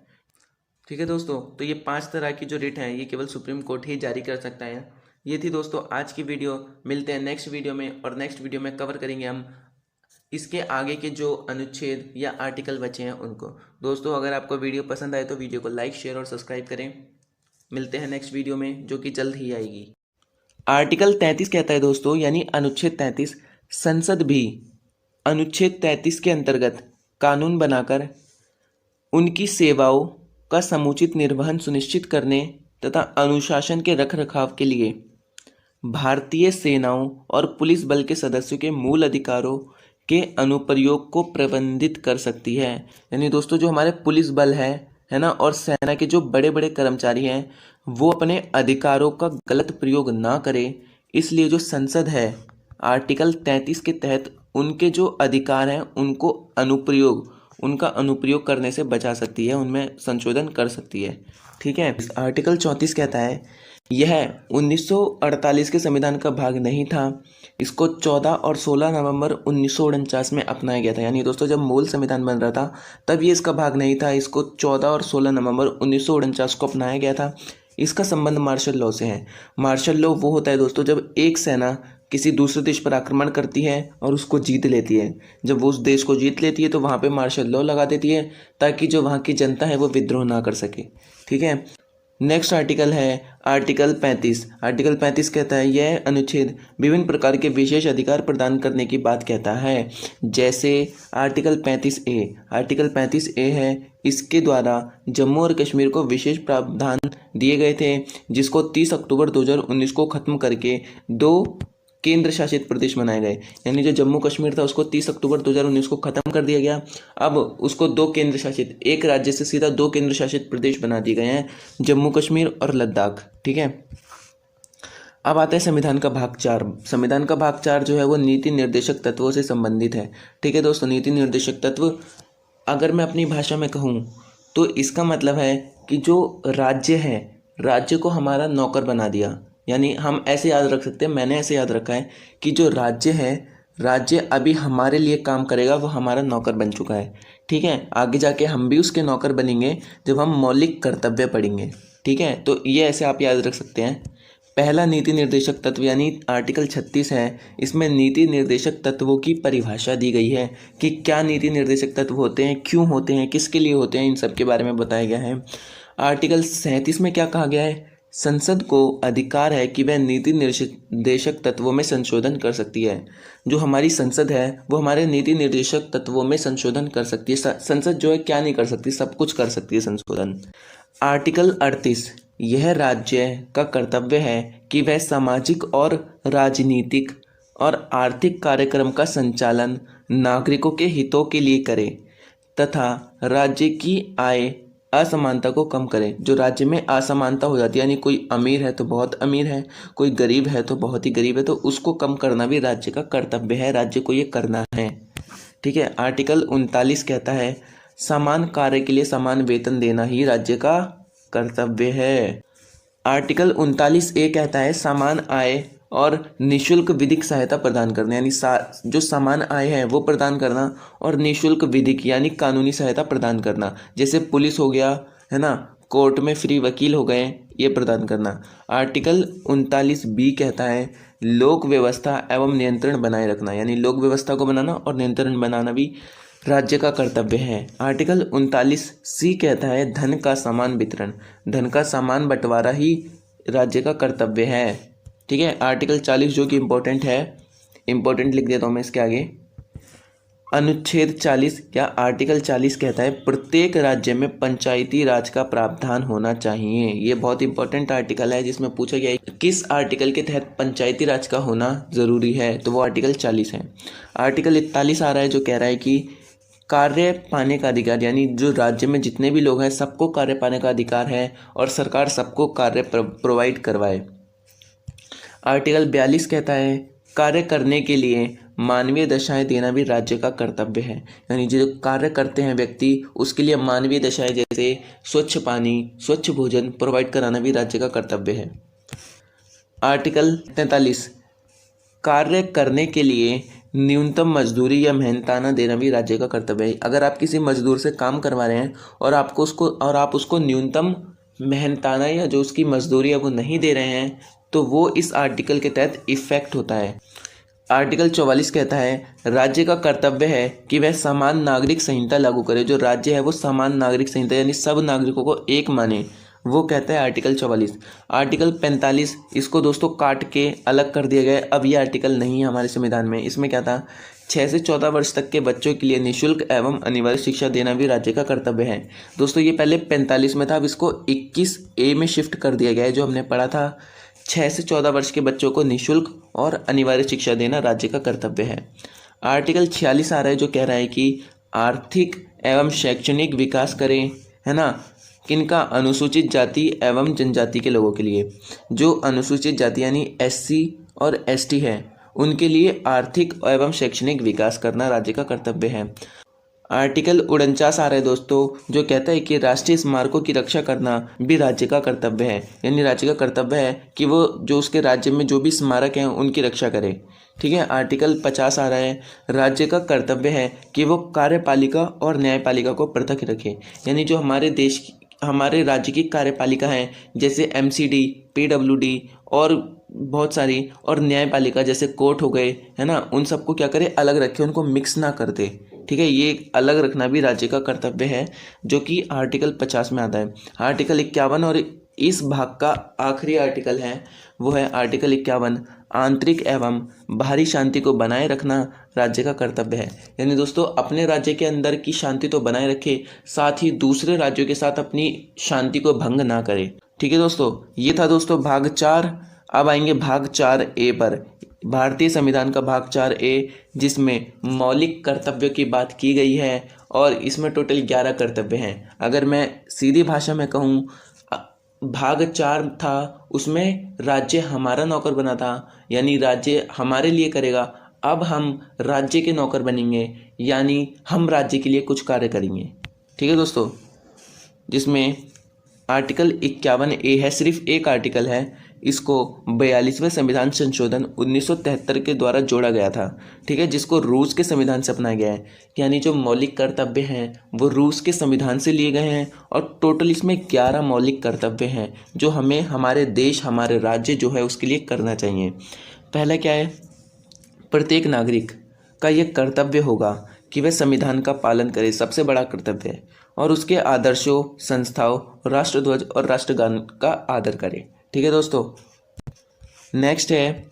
ठीक है दोस्तों, तो ये 5 तरह की जो रिट हैं ये केवल सुप्रीम कोर्ट ही जारी कर सकता है। ये थी दोस्तों आज की वीडियो। मिलते हैं नेक्स्ट वीडियो में, और नेक्स्ट वीडियो में कवर करेंगे हम इसके आगे के जो अनुच्छेद या आर्टिकल बचे हैं उनको। दोस्तों अगर आपको वीडियो पसंद आए तो वीडियो को लाइक, शेयर और सब्सक्राइब करें। मिलते हैं नेक्स्ट वीडियो में जो कि जल्द ही आएगी। आर्टिकल 33 कहता है दोस्तों, यानी अनुच्छेद 33, संसद भी अनुच्छेद 33 के अंतर्गत कानून बनाकर उनकी सेवाओं का समुचित निर्वहन सुनिश्चित करने तथा अनुशासन के रखरखाव के लिए भारतीय सेनाओं और पुलिस बल के सदस्यों के मूल अधिकारों के अनुप्रयोग को प्रबंधित कर सकती है। यानी दोस्तों जो हमारे पुलिस बल है ना, और सेना के जो बड़े बड़े कर्मचारी हैं वो अपने अधिकारों का गलत प्रयोग ना करें, इसलिए जो संसद है आर्टिकल 33 के तहत उनके जो अधिकार हैं उनको उनका अनुप्रयोग करने से बचा सकती है, उनमें संशोधन कर सकती है। ठीक है। आर्टिकल 34 कहता है यह 1948 के संविधान का भाग नहीं था। इसको 14 और 16 नवंबर 1949 में अपनाया गया था। यानी दोस्तों जब मूल संविधान बन रहा था तब ये इसका भाग नहीं था। इसको 14 और 16 नवंबर 1949 को अपनाया गया था। इसका संबंध मार्शल लॉ से है। मार्शल लॉ वो होता है दोस्तों जब एक सेना किसी दूसरे देश पर आक्रमण करती है और उसको जीत लेती है। जब वो उस देश को जीत लेती है तो वहाँ पे मार्शल लॉ लगा देती है ताकि जो वहाँ की जनता है वो विद्रोह ना कर सके। ठीक है। नेक्स्ट आर्टिकल है आर्टिकल 35। आर्टिकल 35 कहता है यह अनुच्छेद विभिन्न प्रकार के विशेष अधिकार प्रदान करने की बात कहता है। जैसे आर्टिकल 35A, आर्टिकल 35A है, इसके द्वारा जम्मू और कश्मीर को विशेष प्रावधान दिए गए थे जिसको 30 अक्टूबर 2019 को ख़त्म करके 2 केंद्र शासित प्रदेश बनाए गए। यानी जो जम्मू कश्मीर था उसको 30 अक्टूबर 2019 को ख़त्म कर दिया गया। अब उसको 2 केंद्र शासित, एक राज्य से सीधा 2 केंद्र शासित प्रदेश बना दिए गए हैं, जम्मू कश्मीर और लद्दाख। ठीक है, अब आता है संविधान का भाग 4। संविधान का भाग 4 जो है वो नीति निर्देशक तत्वों से संबंधित है। ठीक है दोस्तों, नीति निर्देशक तत्व अगर मैं अपनी भाषा में कहूँ तो इसका मतलब है कि जो राज्य है, राज्य को हमारा नौकर बना दिया। यानी हम ऐसे याद रख सकते हैं, मैंने ऐसे याद रखा है कि जो राज्य है, राज्य अभी हमारे लिए काम करेगा, वो हमारा नौकर बन चुका है। ठीक है, आगे जाके हम भी उसके नौकर बनेंगे जब हम मौलिक कर्तव्य पढ़ेंगे। ठीक है, तो ये ऐसे आप याद रख सकते हैं। पहला नीति निर्देशक तत्व यानी आर्टिकल 36 है, इसमें नीति निर्देशक तत्वों की परिभाषा दी गई है कि क्या नीति निर्देशक तत्व होते हैं, क्यों होते हैं, किसके लिए होते हैं, इन सब के बारे में बताया गया है। आर्टिकल 37 में क्या कहा गया है, संसद को अधिकार है कि वह नीति निर्देशक तत्वों में संशोधन कर सकती है। जो हमारी संसद है वो हमारे नीति निर्देशक तत्वों में संशोधन कर सकती है। संसद जो है क्या नहीं कर सकती, सब कुछ कर सकती है संशोधन। आर्टिकल 38, यह राज्य का कर्तव्य है कि वह सामाजिक और राजनीतिक और आर्थिक कार्यक्रम का संचालन नागरिकों के हितों के लिए करे तथा राज्य की आय असमानता को कम करें। जो राज्य में असमानता हो जाती है, यानी कोई अमीर है तो बहुत अमीर है, कोई गरीब है तो बहुत ही गरीब है, तो उसको कम करना भी राज्य का कर्तव्य है, राज्य को ये करना है। ठीक है, आर्टिकल 39 कहता है समान कार्य के लिए समान वेतन देना ही राज्य का कर्तव्य है। आर्टिकल 39A कहता है समान आय और निशुल्क विधिक सहायता प्रदान करना, यानी जो समान आय है वो प्रदान करना और निशुल्क विधिक यानी कानूनी सहायता प्रदान करना, जैसे पुलिस हो गया है ना, कोर्ट में फ्री वकील हो गए, ये प्रदान करना। आर्टिकल 39B कहता है लोक व्यवस्था एवं नियंत्रण बनाए रखना, यानी लोक व्यवस्था को बनाना और नियंत्रण बनाना भी राज्य का कर्तव्य है। आर्टिकल 39C कहता है धन का समान वितरण, धन का समान बंटवारा ही राज्य का कर्तव्य है। ठीक है, आर्टिकल 40 जो कि इम्पोर्टेंट है, इम्पोर्टेंट लिख देता हूँ मैं इसके आगे। अनुच्छेद 40 या आर्टिकल 40 कहता है प्रत्येक राज्य में पंचायती राज का प्रावधान होना चाहिए। ये बहुत इंपॉर्टेंट आर्टिकल है जिसमें पूछा गया है किस आर्टिकल के तहत पंचायती राज का होना ज़रूरी है, तो वो आर्टिकल 40 है। आर्टिकल 41 आ रहा है जो कह रहा है कि कार्य पाने का अधिकार, यानी जो राज्य में जितने भी लोग हैं सबको कार्य पाने का अधिकार है और सरकार सबको कार्य प्रोवाइड करवाए। आर्टिकल 42 कहता है कार्य करने के लिए मानवीय दशाएं देना भी राज्य का कर्तव्य है, यानी जो कार्य करते हैं व्यक्ति उसके लिए मानवीय दशाएं जैसे स्वच्छ पानी, स्वच्छ भोजन प्रोवाइड कराना भी राज्य का कर्तव्य है। आर्टिकल 43 कार्य करने के लिए न्यूनतम मजदूरी या मेहनताना देना भी राज्य का कर्तव्य है। अगर आप किसी मजदूर से काम करवा रहे हैं और आप उसको न्यूनतम मेहनताना या जो उसकी मजदूरी है वो नहीं दे रहे हैं तो वो इस आर्टिकल के तहत इफेक्ट होता है। आर्टिकल 44 कहता है राज्य का कर्तव्य है कि वह समान नागरिक संहिता लागू करे। जो राज्य है वो समान नागरिक संहिता यानी सब नागरिकों को एक माने, वो कहता है आर्टिकल 44। आर्टिकल 45 इसको दोस्तों काट के अलग कर दिया गया है, अब ये आर्टिकल नहीं है हमारे संविधान में। इसमें क्या था, 6 से 14 वर्ष तक के बच्चों के लिए निःशुल्क एवं अनिवार्य शिक्षा देना भी राज्य का कर्तव्य है। दोस्तों ये पहले 45 में था, अब इसको 21A में शिफ्ट कर दिया गया है। जो हमने पढ़ा था 6 से 14 वर्ष के बच्चों को निःशुल्क और अनिवार्य शिक्षा देना राज्य का कर्तव्य है। आर्टिकल 46 आ रहा है जो कह रहा है कि आर्थिक एवं शैक्षणिक विकास करें, है ना, किनका, अनुसूचित जाति एवं जनजाति के लोगों के लिए। जो अनुसूचित जाति यानी SC और ST है उनके लिए आर्थिक एवं शैक्षणिक विकास करना राज्य का कर्तव्य है। आर्टिकल 49 आ रहा है दोस्तों जो कहता है कि राष्ट्रीय स्मारकों की रक्षा करना भी राज्य का कर्तव्य है, यानी राज्य का कर्तव्य है कि वो जो उसके राज्य में जो भी स्मारक हैं उनकी रक्षा करे। ठीक है, आर्टिकल 50 आ रहा है राज्य का कर्तव्य है कि वो कार्यपालिका और न्यायपालिका को पृथक रखे, यानी जो हमारे राज्य की कार्यपालिका है जैसे MCD, PWD और बहुत सारी, और न्यायपालिका जैसे कोर्ट हो गए, है ना, उन सबको क्या करे, अलग रखे, उनको मिक्स ना कर दे। ठीक है, ये अलग रखना भी राज्य का कर्तव्य है जो कि आर्टिकल 50 में आता है। आर्टिकल 51 और इस भाग का आखिरी आर्टिकल है वो है आर्टिकल 51, आंतरिक एवं बाहरी शांति को बनाए रखना राज्य का कर्तव्य है। यानी दोस्तों अपने राज्य के अंदर की शांति तो बनाए रखे, साथ ही दूसरे राज्यों के साथ अपनी शांति को भंग ना करे। ठीक है दोस्तों, ये था दोस्तों भाग 4। अब आएंगे भाग 4A पर, भारतीय संविधान का भाग 4A, जिसमें मौलिक कर्तव्यों की बात की गई है और इसमें टोटल 11 कर्तव्य हैं। अगर मैं सीधी भाषा में कहूँ, भाग 4 था उसमें राज्य हमारा नौकर बना था, यानी राज्य हमारे लिए करेगा। अब हम राज्य के नौकर बनेंगे, यानी हम राज्य के लिए कुछ कार्य करेंगे। ठीक है दोस्तों, जिसमें आर्टिकल 51A है, सिर्फ एक आर्टिकल है, इसको 42वें संविधान संशोधन 1973 के द्वारा जोड़ा गया था। ठीक है, जिसको रूस के संविधान से अपनाया गया है। यानी जो मौलिक कर्तव्य हैं वो रूस के संविधान से लिए गए हैं और टोटल इसमें 11 मौलिक कर्तव्य हैं जो हमें हमारे देश, हमारे राज्य जो है उसके लिए करना चाहिए। पहला क्या है, प्रत्येक नागरिक का यह कर्तव्य होगा कि वह संविधान का पालन करे, सबसे बड़ा कर्तव्य है, और उसके आदर्शों, संस्थाओं, राष्ट्रध्वज और राष्ट्रगान का आदर करे। ठीक है दोस्तों, नेक्स्ट है,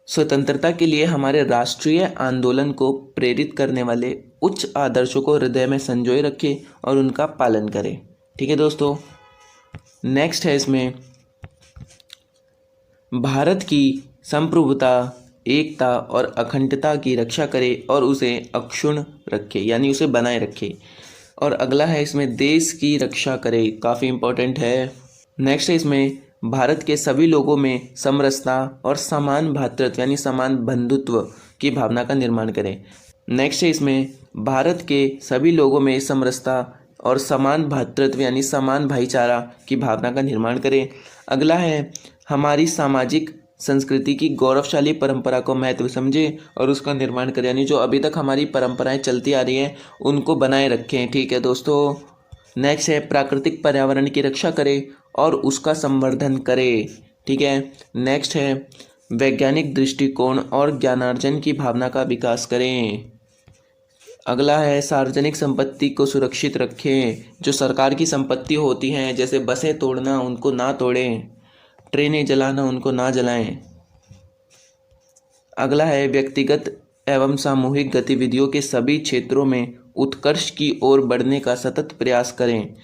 स्वतंत्रता के लिए हमारे राष्ट्रीय आंदोलन को प्रेरित करने वाले उच्च आदर्शों को हृदय में संजोए रखे और उनका पालन करे। ठीक है दोस्तों, नेक्स्ट है इसमें, भारत की संप्रभुता, एकता और अखंडता की रक्षा करे और उसे अक्षुण्ण रखे, यानी उसे बनाए रखे। और अगला है इसमें, देश की रक्षा करे, काफ़ी इंपॉर्टेंट है। नेक्स्ट है इसमें, भारत के सभी लोगों में समरसता और समान भ्रातृत्व यानी समान बंधुत्व की भावना का निर्माण करें। नेक्स्ट है इसमें, भारत के सभी लोगों में समरसता और समान भ्रातृत्व यानी समान भाईचारा की भावना का निर्माण करें। अगला है, हमारी सामाजिक संस्कृति की गौरवशाली परंपरा को महत्व समझे और उसका निर्माण करें, यानी जो अभी तक हमारी परंपराएं चलती आ रही हैं उनको बनाए रखें। ठीक है दोस्तों, नेक्स्ट है, प्राकृतिक पर्यावरण की रक्षा करें और उसका संवर्धन करें। ठीक है, नेक्स्ट है, वैज्ञानिक दृष्टिकोण और ज्ञानार्जन की भावना का विकास करें। अगला है, सार्वजनिक संपत्ति को सुरक्षित रखें, जो सरकार की संपत्ति होती हैं जैसे बसें तोड़ना उनको ना तोड़ें, ट्रेनें जलाना उनको ना जलाएं। अगला है, व्यक्तिगत एवं सामूहिक गतिविधियों के सभी क्षेत्रों में उत्कर्ष की ओर बढ़ने का सतत प्रयास करें।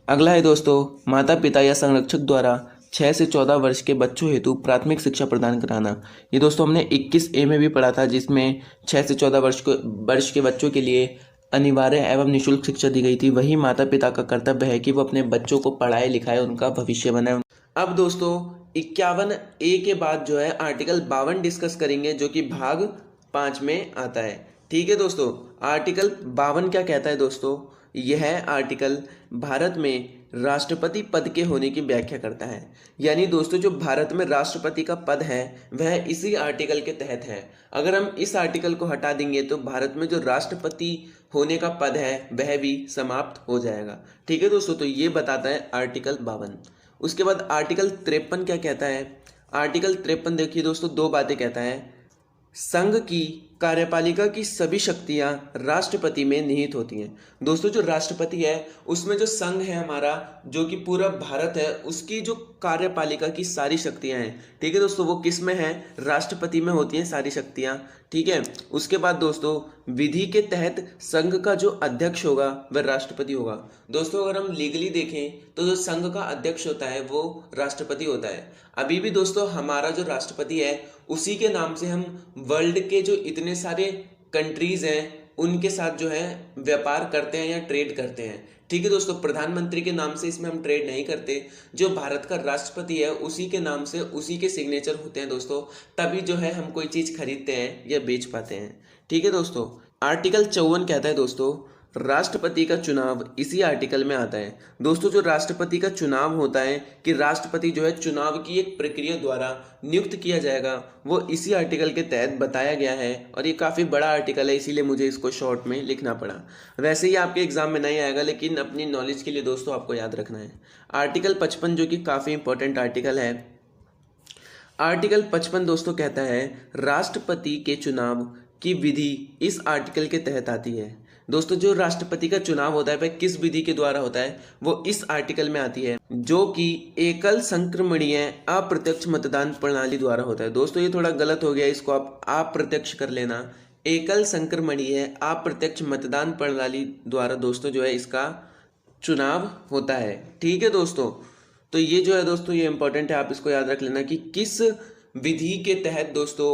अगला है दोस्तों, माता पिता या संरक्षक द्वारा 6 से 14 वर्ष के बच्चों हेतु प्राथमिक शिक्षा प्रदान कराना। ये दोस्तों हमने 21A में भी पढ़ा था, जिसमें 6 से 14 वर्ष के बच्चों के लिए अनिवार्य एवं निःशुल्क शिक्षा दी गई थी। वही माता पिता का कर्तव्य है कि वो अपने बच्चों को पढ़ाए लिखाए, उनका भविष्य बनाए। अब दोस्तों 51A के बाद जो है आर्टिकल 52 डिस्कस करेंगे, जो कि भाग 5 में आता है। ठीक है दोस्तों, आर्टिकल 52 क्या कहता है दोस्तों, यह आर्टिकल भारत में राष्ट्रपति पद के होने की व्याख्या करता है। यानी दोस्तों जो भारत में राष्ट्रपति का पद है वह इसी आर्टिकल के तहत है। अगर हम इस आर्टिकल को हटा देंगे तो भारत में जो राष्ट्रपति होने का पद है वह भी समाप्त हो जाएगा। ठीक है दोस्तों, तो ये बताता है आर्टिकल 52। उसके बाद आर्टिकल 53 क्या कहता है, आर्टिकल 53 देखिए दोस्तों, दो बातें कहता है। संघ की कार्यपालिका की सभी शक्तियां राष्ट्रपति में निहित होती हैं। दोस्तों जो राष्ट्रपति है उसमें जो संघ है हमारा, जो कि पूरा भारत है, उसकी जो कार्यपालिका की सारी शक्तियां हैं, ठीक है दोस्तों, वो किस में है, राष्ट्रपति में होती हैं सारी शक्तियां। ठीक है, उसके बाद दोस्तों विधि के तहत संघ का जो अध्यक्ष होगा वह राष्ट्रपति होगा। दोस्तों अगर हम लीगली देखें तो जो संघ का अध्यक्ष होता है वो राष्ट्रपति होता है। अभी भी दोस्तों हमारा जो राष्ट्रपति है उसी के नाम से हम वर्ल्ड के जो इतने सारे कंट्रीज हैं उनके साथ जो है व्यापार करते हैं या ट्रेड करते हैं। ठीक है दोस्तों, प्रधानमंत्री के नाम से इसमें हम ट्रेड नहीं करते। जो भारत का राष्ट्रपति है उसी के नाम से, उसी के सिग्नेचर होते हैं दोस्तों, तभी जो है हम कोई चीज खरीदते हैं या बेच पाते हैं। ठीक है दोस्तों, आर्टिकल 54 कहता है दोस्तों राष्ट्रपति का चुनाव इसी आर्टिकल में आता है। दोस्तों जो राष्ट्रपति का चुनाव होता है कि राष्ट्रपति जो है चुनाव की एक प्रक्रिया द्वारा नियुक्त किया जाएगा, वो इसी आर्टिकल के तहत बताया गया है। और ये काफ़ी बड़ा आर्टिकल है, इसीलिए मुझे इसको शॉर्ट में लिखना पड़ा। वैसे ही आपके एग्जाम में नहीं आएगा, लेकिन अपनी नॉलेज के लिए दोस्तों आपको याद रखना है। आर्टिकल 55 जो कि काफ़ी इंपॉर्टेंट आर्टिकल है। आर्टिकल 55 दोस्तों कहता है राष्ट्रपति के चुनाव की विधि इस आर्टिकल के तहत आती है। दोस्तों जो राष्ट्रपति का चुनाव होता है वह किस विधि के द्वारा होता है, वो इस आर्टिकल में आती है, जो कि एकल संक्रमणीय अप्रत्यक्ष मतदान प्रणाली द्वारा होता है। दोस्तों ये थोड़ा गलत हो गया, इसको आप अप्रत्यक्ष कर लेना। एकल संक्रमणीय अप्रत्यक्ष मतदान प्रणाली द्वारा दोस्तों जो है इसका चुनाव होता है। ठीक है दोस्तों, तो ये जो है दोस्तों ये इंपॉर्टेंट है, आप इसको याद रख लेना कि किस विधि के तहत दोस्तों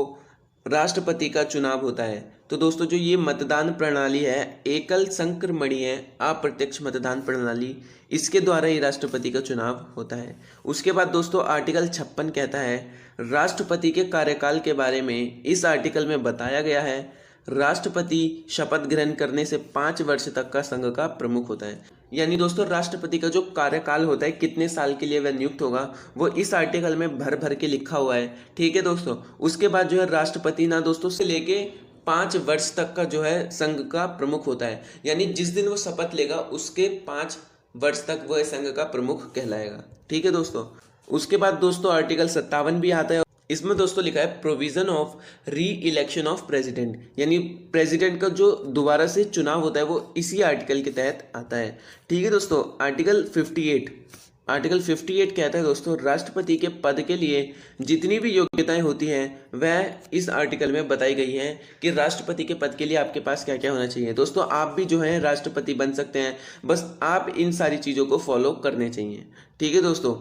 राष्ट्रपति का चुनाव होता है। तो दोस्तों जो ये मतदान प्रणाली है, एकल संक्रमणीय अप्रत्यक्ष मतदान प्रणाली, इसके द्वारा ही राष्ट्रपति का चुनाव होता है। उसके बाद दोस्तों आर्टिकल 56 कहता है राष्ट्रपति के कार्यकाल के बारे में। इस आर्टिकल में बताया गया है राष्ट्रपति शपथ ग्रहण करने से 5 वर्ष तक का संघ का प्रमुख होता है। यानी दोस्तों राष्ट्रपति का जो कार्यकाल होता है, कितने साल के लिए वह नियुक्त होगा, वो इस आर्टिकल में भर भर के लिखा हुआ है। ठीक है दोस्तों, उसके बाद जो है राष्ट्रपति ना दोस्तों से लेके 5 वर्ष तक का जो है संघ का प्रमुख होता है। यानी जिस दिन वो शपथ लेगा उसके 5 वर्ष तक वह संघ का प्रमुख कहलाएगा। ठीक है दोस्तों, उसके बाद दोस्तों आर्टिकल 57 भी आता है। इसमें दोस्तों लिखा है प्रोविजन ऑफ री इलेक्शन ऑफ प्रेसिडेंट, यानी प्रेसिडेंट का जो दोबारा से चुनाव होता है वो इसी आर्टिकल के तहत आता है। ठीक है दोस्तों, आर्टिकल 58 कहता है दोस्तों राष्ट्रपति के पद के लिए जितनी भी योग्यताएं होती हैं वह इस आर्टिकल में बताई गई हैं कि राष्ट्रपति के पद के लिए आपके पास क्या क्या होना चाहिए। दोस्तों आप भी जो है राष्ट्रपति बन सकते हैं, बस आप इन सारी चीज़ों को फॉलो करने चाहिए। ठीक है दोस्तों,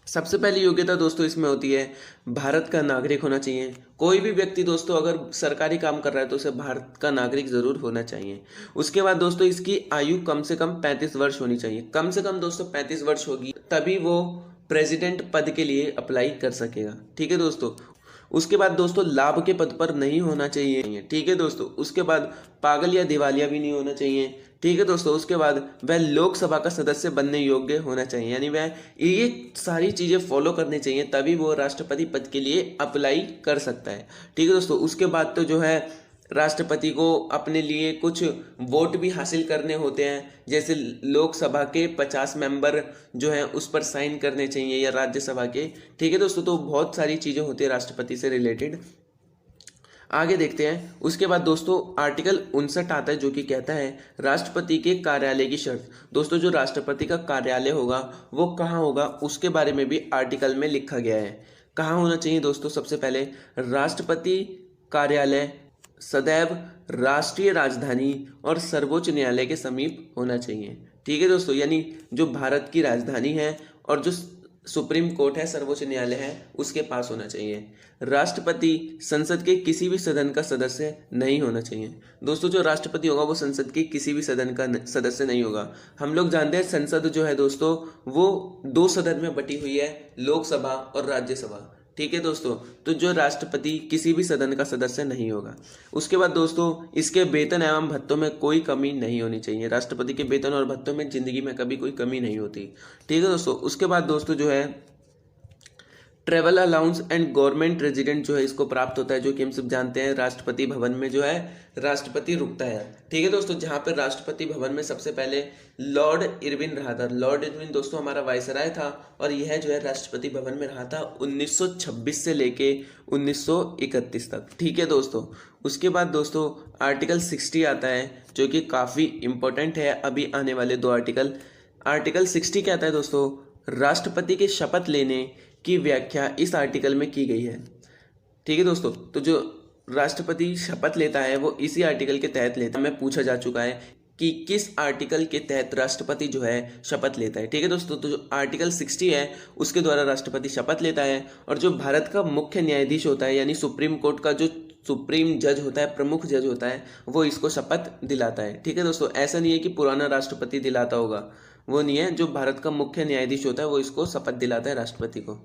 सबसे पहली योग्यता दोस्तों इसमें होती है भारत का नागरिक होना चाहिए। कोई भी व्यक्ति दोस्तों अगर सरकारी काम कर रहा है तो उसे भारत का नागरिक जरूर होना चाहिए। उसके बाद दोस्तों इसकी आयु कम से कम 35 वर्ष होनी चाहिए। कम से कम दोस्तों 35 वर्ष होगी तभी वो प्रेसिडेंट पद के लिए अप्लाई कर सकेगा। ठीक है दोस्तों, उसके बाद दोस्तों लाभ के पद पर नहीं होना चाहिए। ठीक है दोस्तों, उसके बाद पागल या दिवालिया भी नहीं होना चाहिए। ठीक है दोस्तों, उसके बाद वह लोकसभा का सदस्य बनने योग्य होना चाहिए, यानी वह ये सारी चीज़ें फॉलो करनी चाहिए तभी वो राष्ट्रपति पद के लिए अप्लाई कर सकता है। ठीक है दोस्तों, उसके बाद तो जो है राष्ट्रपति को अपने लिए कुछ वोट भी हासिल करने होते हैं, जैसे लोकसभा के 50 मेंबर जो हैं उस पर साइन करने चाहिए या राज्यसभा के। ठीक है दोस्तों, तो बहुत सारी चीज़ें होती है राष्ट्रपति से रिलेटेड। आगे देखते हैं। उसके बाद दोस्तों आर्टिकल 59 आता है जो कि कहता है राष्ट्रपति के कार्यालय की शर्त। दोस्तों जो राष्ट्रपति का कार्यालय होगा वो कहाँ होगा उसके बारे में भी आर्टिकल में लिखा गया है। कहाँ होना चाहिए दोस्तों, सबसे पहले राष्ट्रपति कार्यालय सदैव राष्ट्रीय राजधानी और सर्वोच्च न्यायालय के समीप होना चाहिए। ठीक है दोस्तों, यानी जो भारत की राजधानी है और जो सुप्रीम कोर्ट है, सर्वोच्च न्यायालय है, उसके पास होना चाहिए। राष्ट्रपति संसद के किसी भी सदन का सदस्य नहीं होना चाहिए। दोस्तों जो राष्ट्रपति होगा वो संसद के किसी भी सदन का सदस्य नहीं होगा। हम लोग जानते हैं संसद जो है दोस्तों वो 2 सदन में बटी हुई है, लोकसभा और राज्यसभा। ठीक है दोस्तों, तो जो राष्ट्रपति किसी भी सदन का सदस्य नहीं होगा। उसके बाद दोस्तों इसके वेतन एवं भत्तों में कोई कमी नहीं होनी चाहिए। राष्ट्रपति के वेतन और भत्तों में जिंदगी में कभी कोई कमी नहीं होती। ठीक है दोस्तों, उसके बाद दोस्तों जो है travel allowance and government resident जो है इसको प्राप्त होता है, जो कि हम सब जानते हैं राष्ट्रपति भवन में जो है राष्ट्रपति रुकता है। ठीक है दोस्तों, जहां पर राष्ट्रपति भवन में सबसे पहले लॉर्ड इरविन रहा था। लॉर्ड इरविन दोस्तों हमारा वायसराय था और यह जो है राष्ट्रपति भवन में रहा था 1926 से लेके 1931 तक। ठीक है दोस्तों, उसके बाद दोस्तों आर्टिकल 60 आता है जो कि काफ़ी इंपॉर्टेंट है अभी आने वाले 2 आर्टिकल। आर्टिकल 60 कहता है दोस्तों राष्ट्रपति के शपथ लेने की व्याख्या इस आर्टिकल में की गई है। ठीक है दोस्तों, तो जो राष्ट्रपति शपथ लेता है वो इसी आर्टिकल के तहत लेता है। में पूछा जा चुका है कि किस आर्टिकल के तहत राष्ट्रपति जो है शपथ लेता है। ठीक है दोस्तों, तो जो आर्टिकल 60 है उसके द्वारा राष्ट्रपति शपथ लेता है और जो भारत का मुख्य न्यायाधीश होता है यानी सुप्रीम कोर्ट का जो सुप्रीम जज होता है, प्रमुख जज होता है, वो इसको शपथ दिलाता है। ठीक है दोस्तों, ऐसा नहीं है कि पुराना राष्ट्रपति दिलाता होगा, वो नहीं है। जो भारत का मुख्य न्यायाधीश होता है वो इसको शपथ दिलाता है राष्ट्रपति को।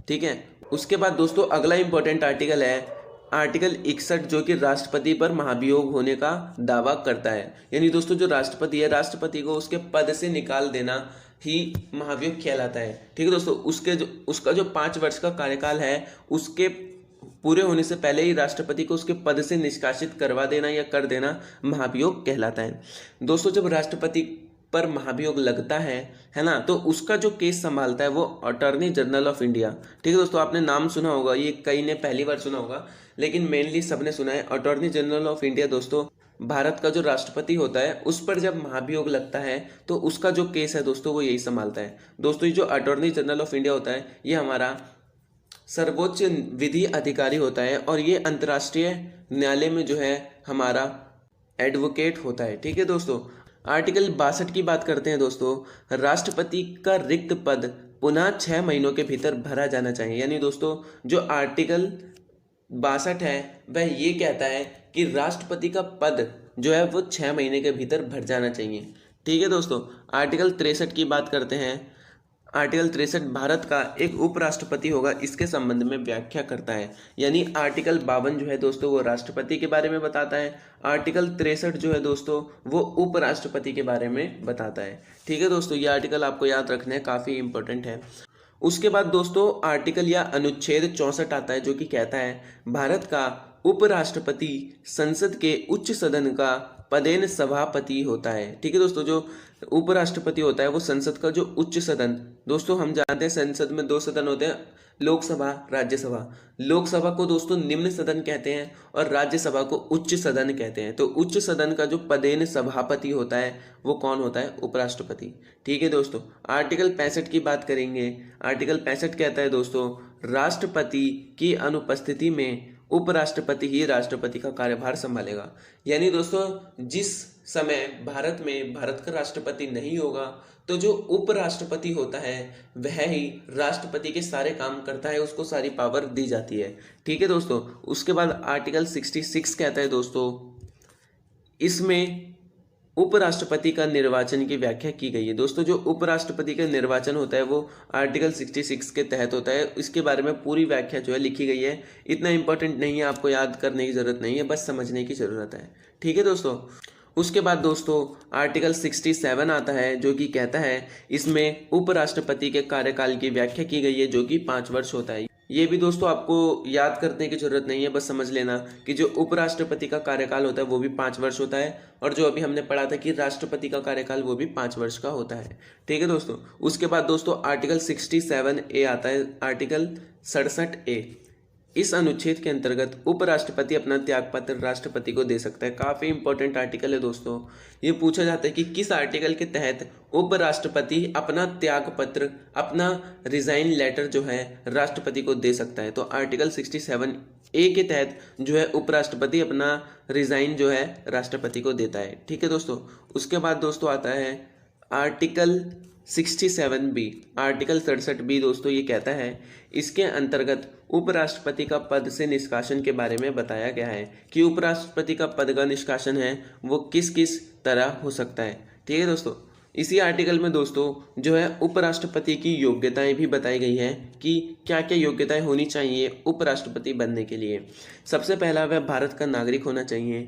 ठीक है, उसके बाद दोस्तों अगला इंपॉर्टेंट आर्टिकल है आर्टिकल 61 जो कि राष्ट्रपति पर महाभियोग होने का दावा करता है। यानी दोस्तों जो राष्ट्रपति है, राष्ट्रपति को उसके पद से निकाल देना ही महाभियोग कहलाता है। ठीक है दोस्तों, उसका जो 5 वर्ष का कार्यकाल है उसके पूरे होने से पहले ही राष्ट्रपति को उसके पद से निष्कासित करवा देना या कर देना महाभियोग कहलाता है। दोस्तों जब राष्ट्रपति पर महाभियोग लगता है ना, तो उसका जो केस संभालता है वो अटॉर्नी जनरल ऑफ इंडिया। ठीक है दोस्तों, आपने नाम सुना होगा, ये कई ने पहली बार सुना होगा लेकिन मेनली सबने सुना है। अटॉर्नी जनरल ऑफ इंडिया दोस्तों भारत का जो राष्ट्रपति होता है उस पर जब महाभियोग लगता है तो उसका जो केस है दोस्तों वो यही संभालता है। दोस्तों ये जो अटॉर्नी जनरल ऑफ इंडिया होता है ये हमारा सर्वोच्च विधि अधिकारी होता है और ये अंतर्राष्ट्रीय न्यायालय में जो है हमारा एडवोकेट होता है। ठीक है दोस्तों, आर्टिकल 62 की बात करते हैं दोस्तों। राष्ट्रपति का रिक्त पद पुनः 6 महीनों के भीतर भरा जाना चाहिए। यानी दोस्तों जो आर्टिकल 62 है वह ये कहता है कि राष्ट्रपति का पद जो है वो 6 महीने के भीतर भर जाना चाहिए। ठीक है दोस्तों, आर्टिकल 63 की बात करते हैं। आर्टिकल 63 भारत का एक उपराष्ट्रपति होगा इसके संबंध में व्याख्या करता है। यानी आर्टिकल 52 जो है दोस्तों वो राष्ट्रपति के बारे में बताता है, आर्टिकल 63 जो है दोस्तों वो उपराष्ट्रपति के बारे में बताता है। ठीक है दोस्तों, ये आर्टिकल आपको याद रखना है, काफ़ी इंपॉर्टेंट है। उसके बाद दोस्तों आर्टिकल या अनुच्छेद 64 आता है जो कि कहता है भारत का उपराष्ट्रपति संसद के उच्च सदन का पदेन सभापति होता है। ठीक है दोस्तों, जो उपराष्ट्रपति होता है वो संसद का जो उच्च सदन, दोस्तों हम जानते हैं संसद में 2 सदन होते हैं, लोकसभा राज्यसभा। लोकसभा को दोस्तों निम्न सदन कहते हैं और राज्यसभा को उच्च सदन कहते हैं। तो उच्च सदन का जो पदेन सभापति होता है वो कौन होता है? उपराष्ट्रपति। ठीक है दोस्तों, आर्टिकल 65 की बात करेंगे। आर्टिकल 65 कहता है दोस्तों राष्ट्रपति की अनुपस्थिति में उपराष्ट्रपति ही राष्ट्रपति का कार्यभार संभालेगा। यानी दोस्तों जिस समय भारत में भारत का राष्ट्रपति नहीं होगा तो जो उपराष्ट्रपति होता है वह ही राष्ट्रपति के सारे काम करता है, उसको सारी पावर दी जाती है। ठीक है दोस्तों, उसके बाद आर्टिकल 66 कहता है दोस्तों इसमें उपराष्ट्रपति का निर्वाचन की व्याख्या की गई है। दोस्तों जो उपराष्ट्रपति का निर्वाचन होता है वो आर्टिकल 66 के तहत होता है। इसके बारे में पूरी व्याख्या जो है लिखी गई है। इतना इंपॉर्टेंट नहीं है, आपको याद करने की जरूरत नहीं है, बस समझने की जरूरत है। ठीक है दोस्तों, उसके बाद दोस्तों आर्टिकल 67 आता है जो कि कहता है इसमें उपराष्ट्रपति के कार्यकाल की व्याख्या की गई है जो कि 5 वर्ष होता है। ये भी दोस्तों आपको याद करने की जरूरत नहीं है, बस समझ लेना कि जो उपराष्ट्रपति का कार्यकाल होता है वो भी 5 वर्ष होता है और जो अभी हमने पढ़ा था कि राष्ट्रपति का कार्यकाल वो भी 5 वर्ष का होता है। ठीक है दोस्तों, उसके बाद दोस्तों आर्टिकल 67A आता है, आर्टिकल 67A। इस अनुच्छेद के अंतर्गत उपराष्ट्रपति अपना त्यागपत्र राष्ट्रपति को दे सकता है। काफी इंपॉर्टेंट आर्टिकल है दोस्तों। ये पूछा जाता है कि किस आर्टिकल के तहत उपराष्ट्रपति अपना त्यागपत्र, अपना रिजाइन लेटर जो है राष्ट्रपति को दे सकता है। तो आर्टिकल 67A के तहत जो है उपराष्ट्रपति अपना रिजाइन जो है राष्ट्रपति को देता है। ठीक है दोस्तों, उसके बाद दोस्तों आता है आर्टिकल 67B। आर्टिकल 67B दोस्तों ये कहता है इसके अंतर्गत उपराष्ट्रपति का पद से निष्कासन के बारे में बताया गया है कि उपराष्ट्रपति का पद का निष्कासन है वो किस किस तरह हो सकता है। ठीक है दोस्तों, इसी आर्टिकल में दोस्तों जो है उपराष्ट्रपति की योग्यताएं भी बताई गई है कि क्या क्या योग्यताएं होनी चाहिए उपराष्ट्रपति बनने के लिए। सबसे पहला वह भारत का नागरिक होना चाहिए।